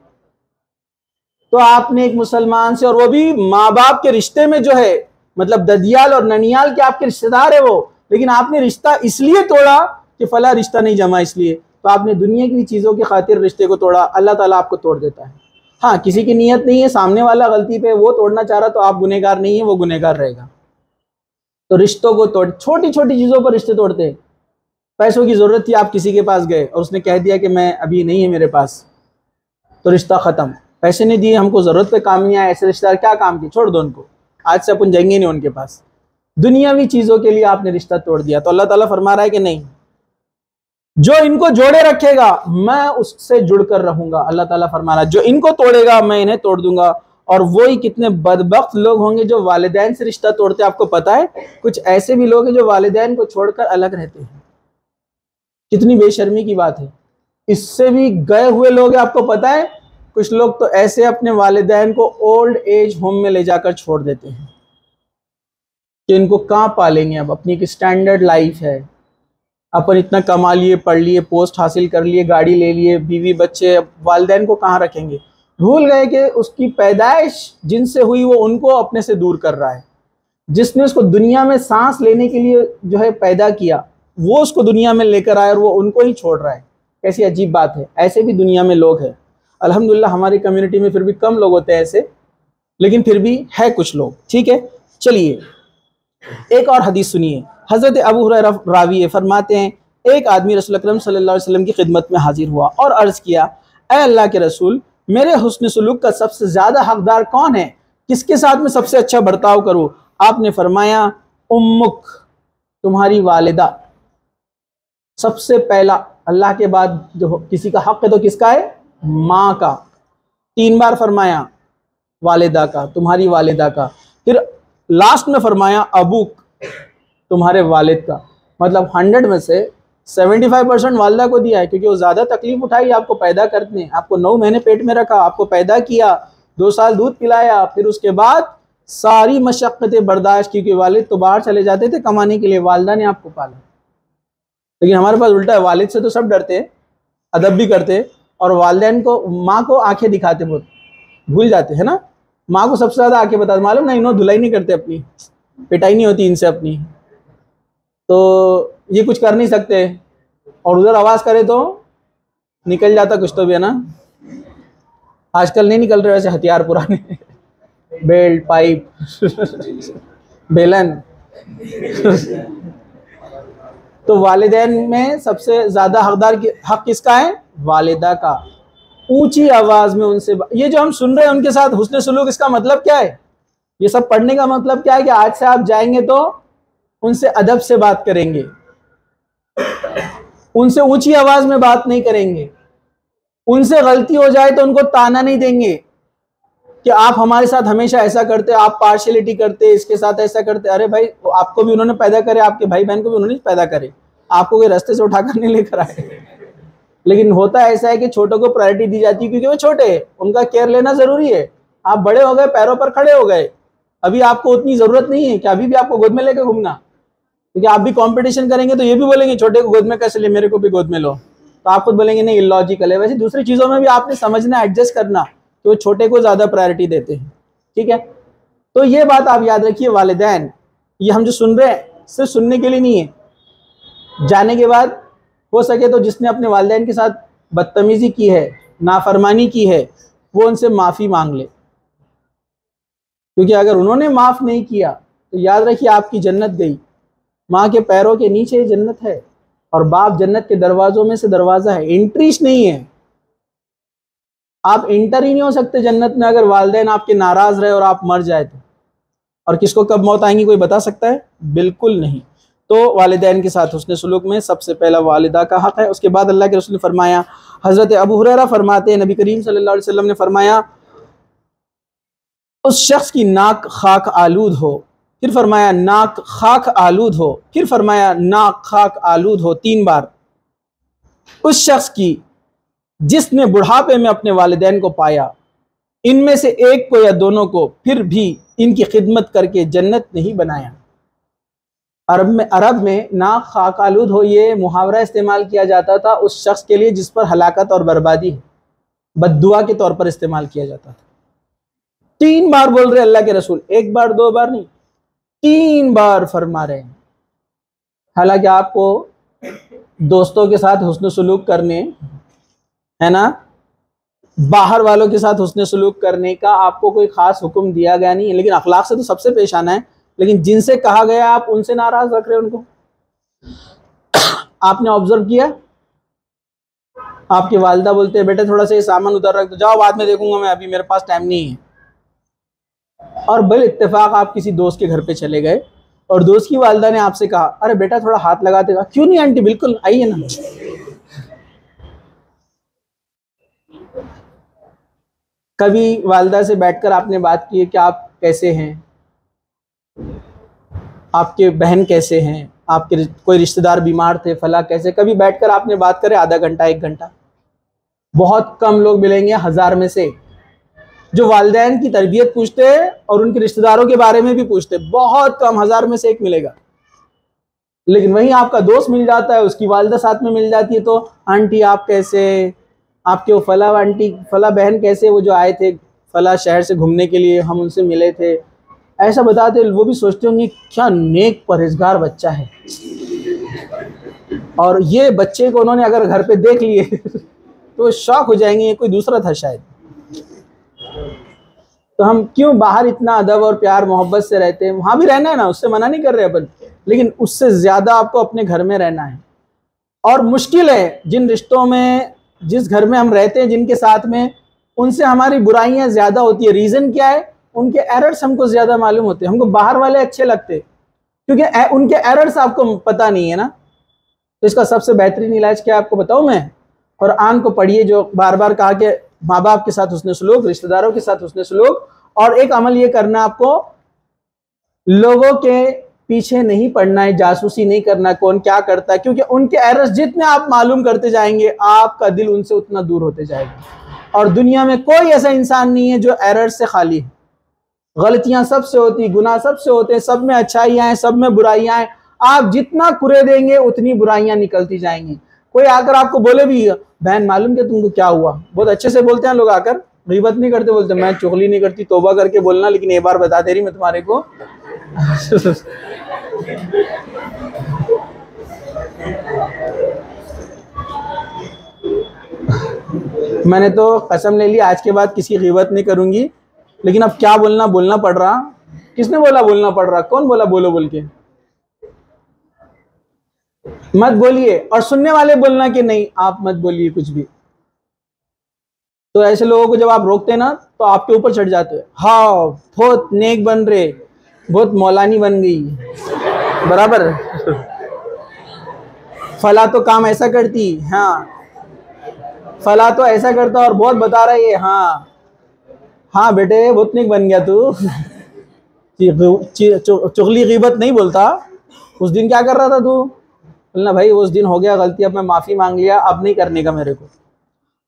तो आपने एक मुसलमान से, और वो भी माँ बाप के रिश्ते में जो है, मतलब ददियाल और ननियाल के आपके रिश्तेदार है वो, लेकिन आपने रिश्ता इसलिए तोड़ा कि फला रिश्ता नहीं जमा इसलिए, तो आपने दुनिया की चीज़ों की खातिर रिश्ते को तोड़ा, अल्लाह ताला आपको तोड़ देता है। हाँ, किसी की नीयत नहीं है, सामने वाला गलती पे वो तोड़ना चाह रहा, तो आप गुनहगार नहीं है, वो गुनहगार रहेगा। तो रिश्तों को तोड़, छोटी छोटी चीज़ों पर रिश्ते तोड़ते हैं। पैसों की ज़रूरत थी, आप किसी के पास गए और उसने कह दिया कि मैं अभी नहीं है मेरे पास, तो रिश्ता ख़त्म। पैसे नहीं दिए, हमको ज़रूरत पे काम नहीं आया, ऐसे रिश्तेदार क्या काम किए, छोड़ दो उनको, आज से अपन जाएंगे नहीं उनके पास। दुनियावी चीज़ों के लिए आपने रिश्ता तोड़ दिया। तो अल्लाह ताला फरमा रहा है कि नहीं, जो इनको जोड़े रखेगा मैं उससे जुड़कर रहूंगा। अल्लाह ताला फरमा रहा है जो इनको तोड़ेगा मैं इन्हें तोड़ दूंगा। और वही कितने बदबख्त लोग होंगे जो वालिदैन से रिश्ता तोड़ते हैं। आपको पता है कुछ ऐसे भी लोग हैं जो वालिदैन को छोड़कर अलग रहते हैं, कितनी बेशर्मी की बात है। इससे भी गए हुए लोग हैं, आपको पता है कुछ लोग तो ऐसे अपने वालिदैन को ओल्ड एज होम में ले जाकर छोड़ देते हैं कि इनको कहाँ पालेंगे, अब अपनी एक स्टैंडर्ड लाइफ है, अपन इतना कमा लिए, पढ़ लिए, पोस्ट हासिल कर लिए, गाड़ी ले लिए, बीवी बच्चे, वालिदैन को कहाँ रखेंगे। भूल गए कि उसकी पैदाइश जिनसे हुई वो उनको अपने से दूर कर रहा है। जिसने उसको दुनिया में सांस लेने के लिए जो है पैदा किया, वो उसको दुनिया में लेकर आया और वो उनको ही छोड़ रहा है। कैसी अजीब बात है। ऐसे भी दुनिया में लोग हैं। अल्हम्दुलिल्लाह हमारी कम्युनिटी में फिर भी कम लोग होते हैं ऐसे, लेकिन फिर भी है कुछ लोग। ठीक है, चलिए एक और हदीस सुनिए। हज़रत अबू हुरैरा रावी फरमाते हैं, एक आदमी रसूल अकरम सल्लल्लाहु अलैहि वसल्लम की खिदमत में हाजिर हुआ और अर्ज़ किया, ऐ अल्लाह के रसूल, मेरे हुस्न सलूक का सबसे ज़्यादा हकदार कौन है, किसके साथ में सबसे अच्छा बर्ताव करूँ। आपने फरमाया, उम्मुक, तुम्हारी वालिदा। सबसे पहला अल्लाह के बाद जो किसी का हक है तो किसका है, माँ का। 3 बार फरमाया वालिदा का, तुम्हारी वालिदा का। फिर लास्ट में फरमाया अबूक, तुम्हारे वालिद का। मतलब 100 में से 75% वालिदा को दिया है, क्योंकि वो ज़्यादा तकलीफ उठाई आपको पैदा करने, आपको 9 महीने पेट में रखा, आपको पैदा किया, 2 साल दूध पिलाया, फिर उसके बाद सारी मशक्क़तें बर्दाश्त की, क्योंकि वालिद तो बाहर चले जाते थे कमाने के लिए, वालिदा ने आपको पाला। लेकिन हमारे पास उल्टा है, वालिद से तो सब डरते हैं, अदब भी करते, और वालिदैन को, माँ को आंखें दिखाते, बहुत भूल जाते हैं ना। माँ को सबसे ज़्यादा आंखें बताते, मालूम नहीं, इन्होंने धुलाई नहीं करते अपनी, पिटाई नहीं होती इनसे अपनी, तो ये कुछ कर नहीं सकते, और उधर आवाज़ करे तो निकल जाता कुछ तो भी, है ना। आजकल नहीं निकल रहे वैसे हथियार पुराने, बेल्ट, पाइप, बेलन। तो वालिदैन में सबसे ज़्यादा हकदार हक किसका है, वालिदा का। ऊंची आवाज़ में उनसे, ये जो हम सुन रहे हैं उनके साथ हुस्न सलूक, इसका मतलब क्या है, ये सब पढ़ने का मतलब क्या है कि आज से आप जाएंगे तो उनसे अदब से बात करेंगे, उनसे ऊंची आवाज़ में बात नहीं करेंगे, उनसे गलती हो जाए तो उनको ताना नहीं देंगे कि आप हमारे साथ हमेशा ऐसा करते, आप पार्शियलिटी करते, इसके साथ ऐसा करते। अरे भाई, आपको भी उन्होंने पैदा करे, आपके भाई बहन को भी उन्होंने पैदा करे, आपको कोई रास्ते से उठाकर नहीं लेकर आए। लेकिन होता ऐसा है कि छोटों को प्रायोरिटी दी जाती है क्योंकि वो छोटे हैं, उनका केयर लेना जरूरी है। आप बड़े हो गए, पैरों पर खड़े हो गए, अभी आपको उतनी जरूरत नहीं है कि अभी भी आपको गोद में लेकर घूमना, क्योंकि आप भी कंपटीशन करेंगे तो ये भी बोलेंगे छोटे को गोद में कैसे ले, मेरे को भी गोद में लो, तो आप खुद बोलेंगे नहीं, इलॉजिकल है। वैसे दूसरी चीज़ों में भी आपने समझना, एडजस्ट करना कि वो छोटे को ज़्यादा प्रायोरिटी देते हैं। ठीक है, तो ये बात आप याद रखिए। वालिदैन, ये हम जो सुन रहे हैं सिर्फ सुनने के लिए नहीं है, जाने के बाद हो सके तो जिसने अपने वालिदैन के साथ बदतमीज़ी की है, नाफरमानी की है, वो उनसे माफ़ी मांग ले, क्योंकि अगर उन्होंने माफ़ नहीं किया तो याद रखिए आपकी जन्नत गई। माँ के पैरों के नीचे जन्नत है, और बाप जन्नत के दरवाज़ों में से दरवाज़ा है, एंट्रीज नहीं है, आप इंटर ही नहीं हो सकते जन्नत में अगर वालिदैन आपके नाराज़ रहे और आप मर जाए तो। और किसको कब मौत आएंगी कोई बता सकता है? बिल्कुल नहीं। तो वालिदैन के साथ हुस्न सलूक में सबसे पहला वालिदा का हक़ है। उसके बाद अल्लाह के रसूल ने फरमाया, हज़रत अबू हुरैरा फरमाते हैं, नबी करीम सल्लल्लाहु अलैहि वसल्लम ने फरमाया, उस शख्स की नाक खाक आलूद हो, फिर फरमाया नाक खाक आलूद हो, फिर फरमाया नाक खाक आलूद हो 3 बार। उस शख्स की जिसने बुढ़ापे में अपने वालिदैन को पाया, इनमें से एक को या दोनों को फिर भी इनकी खिदमत करके जन्नत नहीं बनाया। अरब में ना खाकालूद हो ये मुहावरा इस्तेमाल किया जाता था उस शख्स के लिए जिस पर हलाकत और बर्बादी है, बद्दुआ के तौर पर इस्तेमाल किया जाता था। 3 बार बोल रहे अल्लाह के रसूल, 1 बार 2 बार नहीं, 3 बार फरमा रहे हैं। हालांकि आपको दोस्तों के साथ हुस्न सलूक करने, है ना, बाहर वालों के साथ हुस्न सलूक करने का आपको कोई खास हुक्म दिया गया नहीं है, लेकिन अखलाक से तो सबसे पेश आना है। लेकिन जिनसे कहा गया आप उनसे नाराज रख रहे हैं उनको। आपने ऑब्जर्व किया, आपकी वालिदा बोलते हैं बेटा थोड़ा सा ये सामान उधर रख दो, जाओ बाद में देखूंगा मैं, अभी मेरे पास टाइम नहीं है। और बल इत्तेफाक आप किसी दोस्त के घर पे चले गए और दोस्त की वालिदा ने आपसे कहा अरे बेटा थोड़ा हाथ लगा देगा, क्यों नहीं आंटी बिल्कुल आइए ना। कभी वालिदा से बैठकर आपने बात की है कि आप कैसे हैं, आपके बहन कैसे हैं, आपके कोई रिश्तेदार बीमार थे फला कैसे, कभी बैठकर आपने बात करे आधा घंटा 1 घंटा? बहुत कम लोग मिलेंगे 1000 में से जो वालिदैन की तरबियत पूछते हैं और उनके रिश्तेदारों के बारे में भी पूछते, बहुत कम, 1000 में से 1 मिलेगा। लेकिन वहीं आपका दोस्त मिल जाता है, उसकी वालिदा साथ में मिल जाती है, तो आंटी आप कैसे, आपके वो फला आंटी फला बहन कैसे, वो जो आए थे फला शहर से घूमने के लिए हम उनसे मिले थे, ऐसा बताते। वो भी सोचते होंगे क्या नेक परहेजगार बच्चा है, और ये बच्चे को उन्होंने अगर घर पे देख लिए तो शौक हो जाएंगे ये कोई दूसरा था शायद। तो हम क्यों बाहर इतना अदब और प्यार मोहब्बत से रहते हैं, वहां भी रहना है ना, उससे मना नहीं कर रहे अपन, लेकिन उससे ज्यादा आपको अपने घर में रहना है। और मुश्किल है जिन रिश्तों में, जिस घर में हम रहते हैं जिनके साथ में, उनसे हमारी बुराइयां ज्यादा होती है। रीजन क्या है? उनके एरर्स हमको ज्यादा मालूम होते हैं। हमको बाहर वाले अच्छे लगते क्योंकि उनके एरर्स आपको पता नहीं है ना। तो इसका सबसे बेहतरीन इलाज क्या आपको बताऊं मैं? कुरान को पढ़िए जो बार बार कहा कि माँ बाप के साथ हुस्न सलूक, रिश्तेदारों के साथ हुस्न सलूक, और एक अमल ये करना आपको, लोगों के पीछे नहीं पड़ना है, जासूसी नहीं करना कौन क्या करता है, क्योंकि उनके एरर्स जितने आप मालूम करते जाएंगे आपका दिल उनसे उतना दूर होते जाएगा। और दुनिया में कोई ऐसा इंसान नहीं है जो एरर्स से खाली है। गलतियां सबसे होती, गुनाह सबसे होते हैं, सब में अच्छाइयां हैं, सब में बुराइयां हैं। आप जितना कुरे देंगे उतनी बुराइयां निकलती जाएंगी। कोई आकर आपको बोले भी बहन मालूम कि तुमको क्या हुआ, बहुत अच्छे से बोलते हैं लोग आकर, गीबत नहीं करते, बोलते मैं चुगली नहीं करती, तौबा करके बोलना, लेकिन एक बार बता दे रही मैं तुम्हारे को मैंने तो कसम ले ली आज के बाद किसी गीबत नहीं करूंगी, लेकिन अब क्या बोलना पड़ रहा। किसने बोला बोलना पड़ रहा? कौन बोला बोलो बोल के? मत बोलिए। और सुनने वाले बोलना कि नहीं आप मत बोलिए कुछ भी। तो ऐसे लोगों को जब आप रोकते हैं ना तो आपके ऊपर चढ़ जाते हैं, हाँ बहुत नेक बन रहे, बहुत मौलानी बन गई, बराबर फला तो काम ऐसा करती, हाँ फला तो ऐसा करता और बहुत बता रहा है, हाँ हाँ बेटे बहुत नेक बन गया तू चुगली गीबत नहीं बोलता। उस दिन क्या कर रहा था तू? बोलना भाई उस दिन हो गया गलती, अब मैं माफ़ी मांग लिया, अब नहीं करने का मेरे को।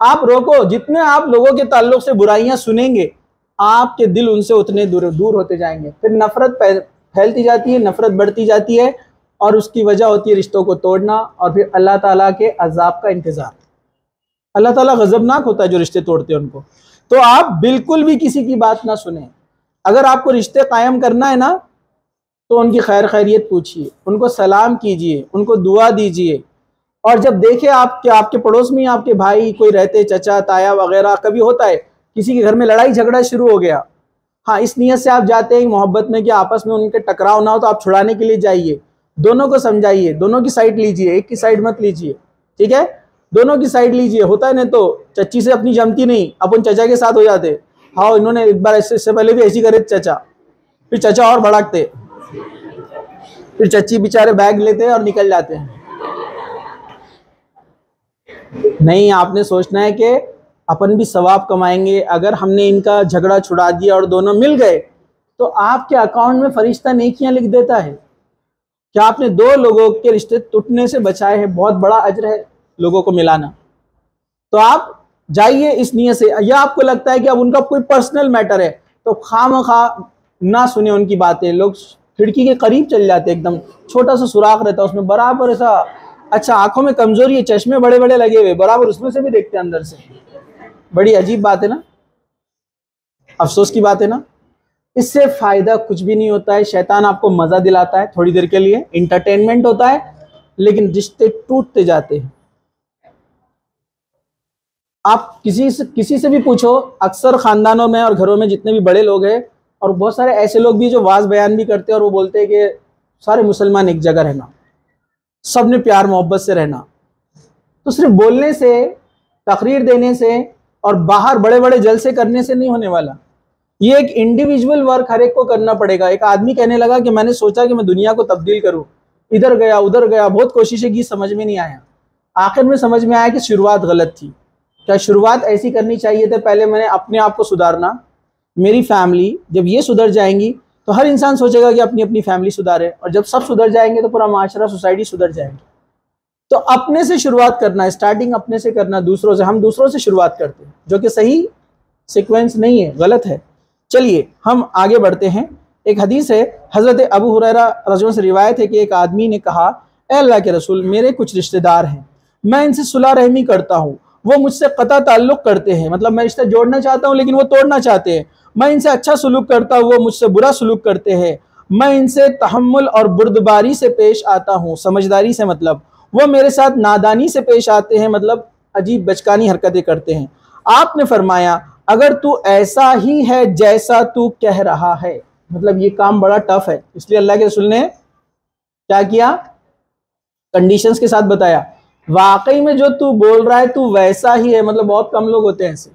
आप रोको। जितने आप लोगों के ताल्लुक से बुराइयां सुनेंगे आपके दिल उनसे उतने दूर होते जाएंगे। फिर नफरत फैलती जाती है, नफरत बढ़ती जाती है, और उसकी वजह होती है रिश्तों को तोड़ना और फिर अल्लाह ताला के अजाब का इंतज़ार। अल्लाह ताला गज़बनाक होता है जो रिश्ते तोड़ते हैं उनको। तो आप बिल्कुल भी किसी की बात ना सुने। अगर आपको रिश्ते कायम करना है ना तो उनकी खैर खैरियत पूछिए, उनको सलाम कीजिए, उनको दुआ दीजिए। और जब देखे आपके पड़ोस में आपके भाई कोई रहते, चचा ताया वगैरह, कभी होता है किसी के घर में लड़ाई झगड़ा शुरू हो गया, हाँ इस नियत से आप जाते हैं मोहब्बत में कि आपस में उनके टकराव ना हो, तो आप छुड़ाने के लिए जाइए, दोनों को समझाइए, दोनों की साइड लीजिए, एक की साइड मत लीजिए, ठीक है? दोनों की साइड लीजिए। होता है नहीं तो चच्ची से अपनी जमती नहीं, अपन चचा के साथ हो जाते, हाँ इन्होंने एक बार इससे पहले भी ऐसी करे चचा, फिर चचा और भड़कते, फिर चच्ची बेचारे बैग लेते हैं और निकल जाते हैं। नहीं, आपने सोचना है कि अपन भी सवाब कमाएंगे। अगर हमने इनका झगड़ा छुड़ा दिया और दोनों मिल गए तो आपके अकाउंट में फरिश्ता नेकियां लिख देता है। क्या आपने 2 लोगों के रिश्ते टूटने से बचाए हैं? बहुत बड़ा अजर है लोगों को मिलाना। तो आप जाइए इस नियत से, या आपको लगता है कि अब उनका कोई पर्सनल मैटर है तो खामखा ना सुने उनकी बातें। लोग खिड़की के करीब चल जाते, एकदम छोटा सा सुराख रहता है उसमें बराबर ऐसा, अच्छा आंखों में कमजोरी है, चश्मे बड़े बड़े लगे हुए, बराबर उसमें से भी देखते हैं अंदर से। बड़ी अजीब बात है ना, अफसोस की बात है ना। इससे फायदा कुछ भी नहीं होता है। शैतान आपको मजा दिलाता है थोड़ी देर के लिए, इंटरटेनमेंट होता है, लेकिन रिश्ते टूटते जाते हैं। आप किसी से भी पूछो, अक्सर खानदानों में और घरों में जितने भी बड़े लोग हैं, और बहुत सारे ऐसे लोग भी जो वाज बयान भी करते हैं और वो बोलते हैं कि सारे मुसलमान एक जगह रहना, सब ने प्यार मोहब्बत से रहना, तो सिर्फ बोलने से, तकरीर देने से और बाहर बड़े बड़े जलसे करने से नहीं होने वाला। ये एक इंडिविजुअल वर्क हर एक को करना पड़ेगा। एक आदमी कहने लगा कि मैंने सोचा कि मैं दुनिया को तब्दील करूं, इधर गया उधर गया, बहुत कोशिशें की, समझ में नहीं आया। आखिर में समझ में आया कि शुरुआत गलत थी। क्या शुरुआत ऐसी करनी चाहिए थी, पहले मैंने अपने आप को सुधारना, मेरी फैमिली जब ये सुधर जाएंगी तो हर इंसान सोचेगा कि अपनी अपनी फैमिली सुधारे, और जब सब सुधर जाएंगे तो पूरा माशरा, सोसाइटी सुधर जाएंगे। तो अपने से शुरुआत करना, स्टार्टिंग अपने से करना, दूसरों से। हम दूसरों से शुरुआत करते हैं, जो कि सही सीक्वेंस नहीं है, गलत है। चलिए हम आगे बढ़ते हैं। एक हदीस है, हजरत अबू हुरैरा रज़ियल्लाहु से रिवायत है कि एक आदमी ने कहा, ए अल्लाह के रसूल, मेरे कुछ रिश्तेदार हैं, मैं इनसे सुलह रहमी करता हूँ, वो मुझसे कता ताल्लुक करते हैं, मतलब मैं रिश्ता जोड़ना चाहता हूँ लेकिन वो तोड़ना चाहते हैं। मैं इनसे अच्छा सलूक करता हूँ, वो मुझसे बुरा सलूक करते हैं। मैं इनसे तहम्मुल और बुर्दबारी से पेश आता हूँ, समझदारी से मतलब, वो मेरे साथ नादानी से पेश आते हैं, मतलब अजीब बचकानी हरकतें करते हैं। आपने फरमाया, अगर तू ऐसा ही है जैसा तू कह रहा है, मतलब ये काम बड़ा टफ है, इसलिए अल्लाह के रसूल ने क्या किया, कंडीशंस के साथ बताया, वाकई में जो तू बोल रहा है तू वैसा ही है, मतलब बहुत कम लोग होते हैं ऐसे,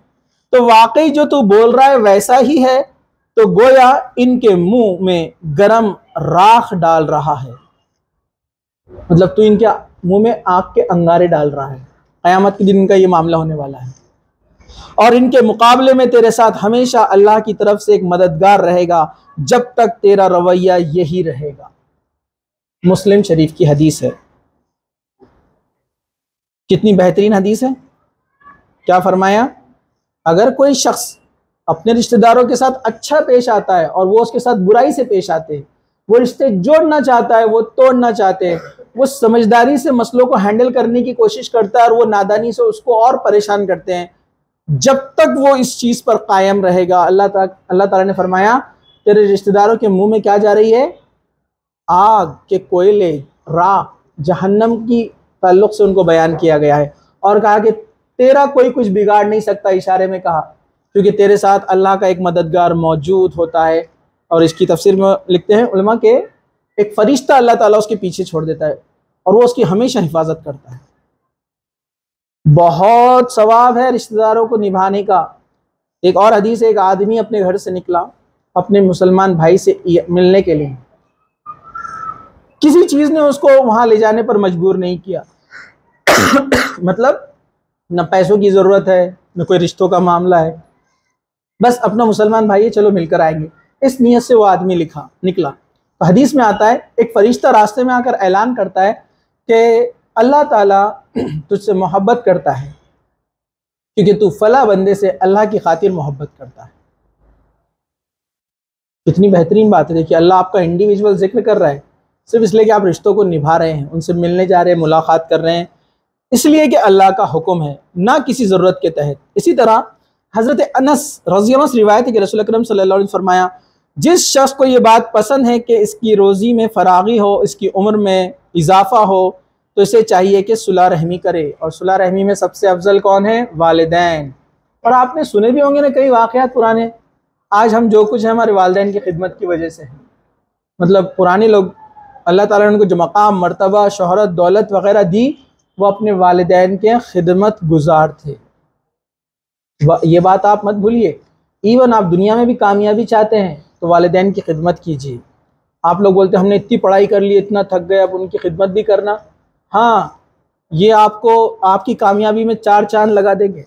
तो वाकई जो तू बोल रहा है वैसा ही है, तो गोया इनके मुंह में गरम राख डाल रहा है, मतलब तू इनके मुंह में आग के अंगारे डाल रहा है। क़यामत के दिन का ये मामला होने वाला है, और इनके मुकाबले में तेरे साथ हमेशा अल्लाह की तरफ से एक मददगार रहेगा जब तक तेरा रवैया यही रहेगा। मुस्लिम शरीफ की हदीस है। कितनी बेहतरीन हदीस है। क्या फरमाया, अगर कोई शख्स अपने रिश्तेदारों के साथ अच्छा पेश आता है और वो उसके साथ बुराई से पेश आते हैं, वो रिश्ते जोड़ना चाहता है, वो तोड़ना चाहते हैं, वो समझदारी से मसलों को हैंडल करने की कोशिश करता है और वो नादानी से उसको और परेशान करते हैं, जब तक वो इस चीज पर कायम रहेगा, अल्लाह ताला ने फरमाया तेरे रिश्तेदारों के मुंह में क्या जा रही है, आग के कोयले, राख, जहन्नम की ताल्लुक से उनको बयान किया गया है। और कहा कि तेरा कोई कुछ बिगाड़ नहीं सकता, इशारे में कहा, क्योंकि तेरे साथ अल्लाह का एक मददगार मौजूद होता है। और इसकी तफसीर में लिखते हैं उलमा के, एक फरिश्ता अल्लाह ताला उसके पीछे छोड़ देता है और वो उसकी हमेशा हिफाजत करता है। बहुत सवाब है रिश्तेदारों को निभाने का। एक और हदीस है, एक आदमी अपने घर से निकला अपने मुसलमान भाई से मिलने के लिए, किसी चीज ने उसको वहां ले जाने पर मजबूर नहीं किया मतलब न पैसों की जरूरत है, न कोई रिश्तों का मामला है, बस अपना मुसलमान भाई है, चलो मिलकर आएंगे, इस नियत से वो आदमी निकला। तो हदीस में आता है, एक फरिश्ता रास्ते में आकर ऐलान करता है कि अल्लाह ताला तुझसे मोहब्बत करता है क्योंकि तू फला बंदे से अल्लाह की खातिर मोहब्बत करता है। कितनी बेहतरीन बात है। देखिए, अल्लाह आपका इंडिविजुअल जिक्र कर रहा है सिर्फ इसलिए कि आप रिश्तों को निभा रहे हैं, उनसे मिलने जा रहे हैं, मुलाकात कर रहे हैं, इसलिए कि अल्लाह का हुक्म है, ना किसी ज़रूरत के तहत। इसी तरह हज़रत अनस रज़ियल्लाहु अन्हु रिवायत है कि रसूल अकरम सल्लल्लाहु अलैहि वसल्लम फरमाया, जिस शख्स को ये बात पसंद है कि इसकी रोज़ी में फरागी हो, इसकी उम्र में इजाफा हो, तो इसे चाहिए कि सुलह रहमी करे। और सुलह रहमी में सबसे अफजल कौन है, वालिदैन। और आपने सुने भी होंगे ना कई वाक़यात पुराने, आज हम जो कुछ है हमारे वालिदैन की खिदमत की वजह से है। मतलब पुराने लोग, अल्लाह ताला ने उनको जो मकाम, मर्तबा, शोहरत, दौलत वगैरह दी, वो अपने वालिदैन के खिदमत गुजार थे। ये बात आप मत भूलिए। इवन आप दुनिया में भी कामयाबी चाहते हैं तो वालिदैन की खिदमत कीजिए। आप लोग बोलते हैं हमने इतनी पढ़ाई कर ली, इतना थक गए, अब उनकी खिदमत भी करना। हाँ, ये आपको आपकी कामयाबी में 4 चांद लगा देंगे।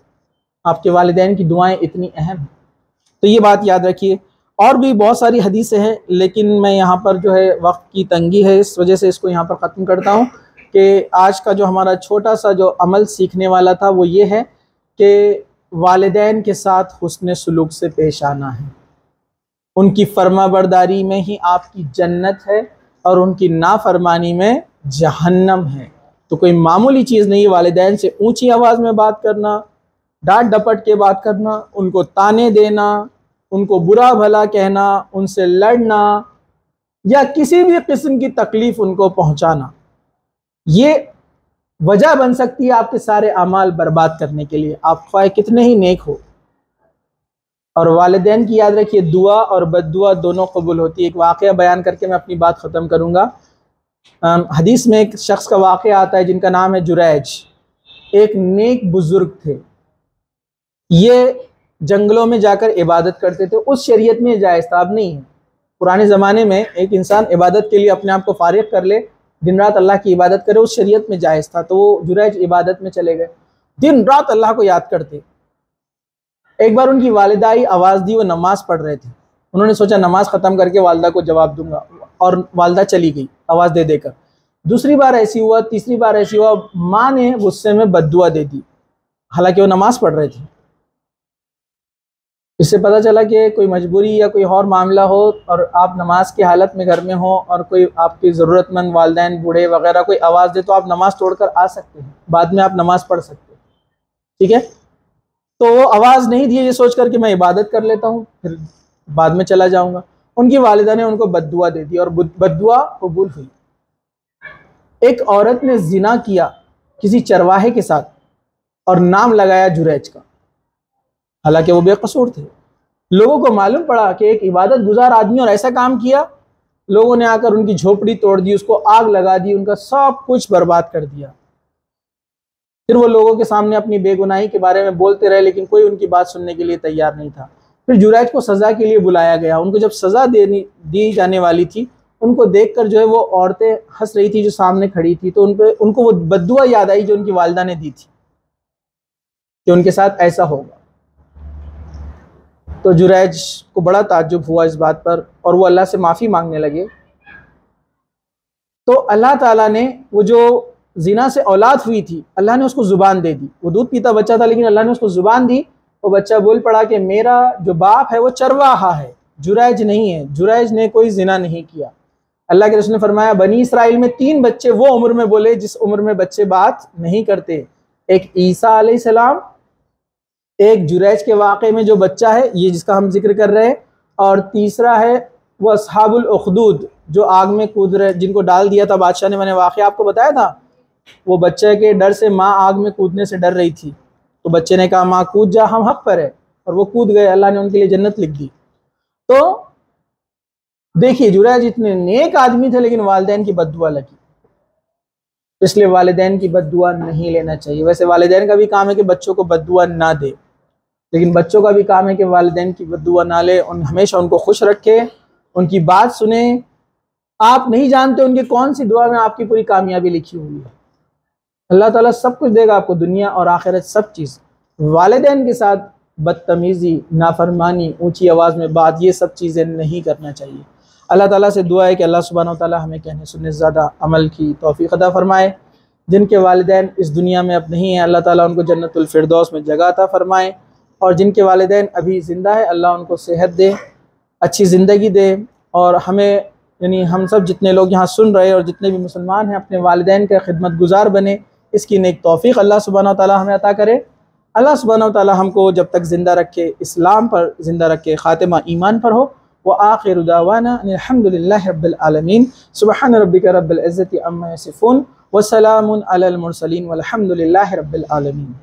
आपके वालिदैन की दुआएं इतनी अहम हैं, तो ये बात याद रखिए। और भी बहुत सारी हदीसें हैं, लेकिन मैं यहाँ पर जो है वक्त की तंगी है, इस वजह से इसको यहाँ पर ख़त्म करता हूँ कि आज का जो हमारा छोटा सा जो अमल सीखने वाला था वो ये है कि वालिदैन के साथ हुस्न सुलूक से पेश आना है। उनकी फर्माबरदारी में ही आपकी जन्नत है और उनकी नाफरमानी में जहन्नम है। तो कोई मामूली चीज़ नहीं है वालिदैन से ऊंची आवाज़ में बात करना, डांट डपट के बात करना, उनको ताने देना, उनको बुरा भला कहना, उनसे लड़ना या किसी भी किस्म की तकलीफ़ उनको पहुंचाना, ये वजह बन सकती है आपके सारे अमाल बर्बाद करने के लिए, आप ख्वाह कितने ही नेक हो। और वालिदैन की याद रखिए, दुआ और बद्दुआ दोनों कबूल होती है। एक वाक़या बयान करके मैं अपनी बात ख़त्म करूँगा। हदीस में एक शख्स का वाक़या आता है जिनका नाम है जुरैज। एक नेक बुज़ुर्ग थे, ये जंगलों में जाकर इबादत करते थे। उस शरीयत में जायज़ था, अब नहीं है। पुराने ज़माने में एक इंसान इबादत के लिए अपने आप को फारिग कर ले, दिन रात अल्लाह की इबादत करे, उस शरीयत में जायज़ था। तो वो जुरैज इबादत में चले गए, दिन रात अल्लाह को याद करते। एक बार उनकी वालिदाई आवाज़ दी, वो नमाज़ पढ़ रहे थे। उन्होंने सोचा नमाज ख़त्म करके वालिदा को जवाब दूंगा, और वालिदा चली गई आवाज़ दे देकर। दूसरी बार ऐसी हुआ, तीसरी बार ऐसी हुआ, माँ ने गुस्से में बद्दुआ दे दी, हालांकि वो नमाज पढ़ रहे थे। इससे पता चला कि कोई मजबूरी या कोई और मामला हो और आप नमाज की हालत में घर में हो और कोई आपकी ज़रूरतमंद वालिदैन बूढ़े वगैरह कोई आवाज़ दे, तो आप नमाज तोड़कर आ सकते हैं, बाद में आप नमाज पढ़ सकते हैं, ठीक है। तो वो आवाज़ नहीं दी, ये सोच कर कि मैं इबादत कर लेता हूँ, फिर बाद में चला जाऊँगा। उनकी वालिदा ने उनको बद्दुआ दे दी और बद्दुआ कबूल हुई। एक औरत ने जिना किया किसी चरवाहे के साथ और नाम लगाया जुरैज का, हालांकि वो बेकसूर थे। लोगों को मालूम पड़ा कि एक इबादत गुजार आदमी और ऐसा काम किया, लोगों ने आकर उनकी झोपड़ी तोड़ दी, उसको आग लगा दी, उनका सब कुछ बर्बाद कर दिया। फिर वो लोगों के सामने अपनी बेगुनाही के बारे में बोलते रहे, लेकिन कोई उनकी बात सुनने के लिए तैयार नहीं था। फिर जुरैज को सज़ा के लिए बुलाया गया। उनको जब सज़ा दी जाने वाली थी, उनको देखकर जो है वो औरतें हंस रही थी जो सामने खड़ी थी। तो उनको वो बद्दुआ याद आई जो उनकी वालिदा ने दी थी कि उनके साथ ऐसा होगा। तो जुरैज को बड़ा ताज्जुब हुआ इस बात पर और वो अल्लाह से माफ़ी मांगने लगे। तो अल्लाह ताला ने वो जो जिना से औलाद हुई थी, अल्लाह ने उसको ज़ुबान दे दी। वो दूध पीता बच्चा था, लेकिन अल्लाह ने उसको ज़ुबान दी। वो बच्चा बोल पड़ा कि मेरा जो बाप है वो चरवाहा है, जुरैज नहीं है, जुरैज ने कोई जिना नहीं किया। अल्लाह के रसूल ने फरमाया, बनी इसराइल में 3 बच्चे वो उम्र में बोले जिस उम्र में बच्चे बात नहीं करते। एक ईसा अलैहिस्सलाम, एक जुरैज के वाक़े में जो बच्चा है ये जिसका हम जिक्र कर रहे हैं, और तीसरा है वो अस्हाबुल उखदूद जो आग में कूद रहे, जिनको डाल दिया था बादशाह ने। मैंने वाक़या आपको बताया था, वो बच्चे के डर से माँ आग में कूदने से डर रही थी, तो बच्चे ने कहा माँ कूद जा, हम हक पर है, और वो कूद गए। अल्लाह ने उनके लिए जन्नत लिख दी। तो देखिए जुरैज इतने नेक आदमी थे, लेकिन वालिदैन की बद्दुआ लगी, इसलिए वालिदैन की बद्दुआ नहीं लेना चाहिए। वैसे वालिदैन का भी काम है कि बच्चों को बद्दुआ ना दे, लेकिन बच्चों का भी काम है कि वालिदैन की बद्दुआ ना ले, हमेशा उनको खुश रखे, उनकी बात सुने। आप नहीं जानते उनकी कौन सी दुआ में आपकी पूरी कामयाबी लिखी हुई है। अल्लाह ताला सब कुछ देगा आपको, दुनिया और आखिरत सब चीज़। वालिदैन के साथ बदतमीज़ी, नाफरमानी, ऊंची आवाज़ में बात, ये सब चीज़ें नहीं करना चाहिए। अल्लाह ताला से दुआ है कि अल्लाह सुब्हानहू व तआला हमें कहने सुनने ज़्यादा अमल की तौफीक अता फरमाए। जिनके वालिदैन इस दुनिया में अब नहीं है, अल्लाह ताला उनको जन्नतुल फिरदौस में जगह अता फरमाए, और जिनके वालिदैन अभी ज़िंदा है अल्लाह उनको सेहत दे, अच्छी ज़िंदगी दे। और हमें यानी हम सब जितने लोग यहाँ सुन रहे और जितने भी मुसलमान हैं अपने वालिदैन का खिदमत गुजार बने, इसकी नेक तौफीक अल्लाह सुब्हानहू व तआला हमें अता करे। अल्लाह सुब्हानहू व तआला हमको जब तक ज़िंदा रखे इस्लाम पर ज़िंदा रखे, ख़ातिमा ईमान पर हो। व आखिरु दावाना अल्हम्दुलिल्लाहि रब्बिल आलमीन। सुब्हान रब्बिका रब्बिल इज़्ज़ति अम्मा यसिफून व सलामुन अलल मुरसलीन वल्हम्दुलिल्लाहि रब्बिल आलमीन।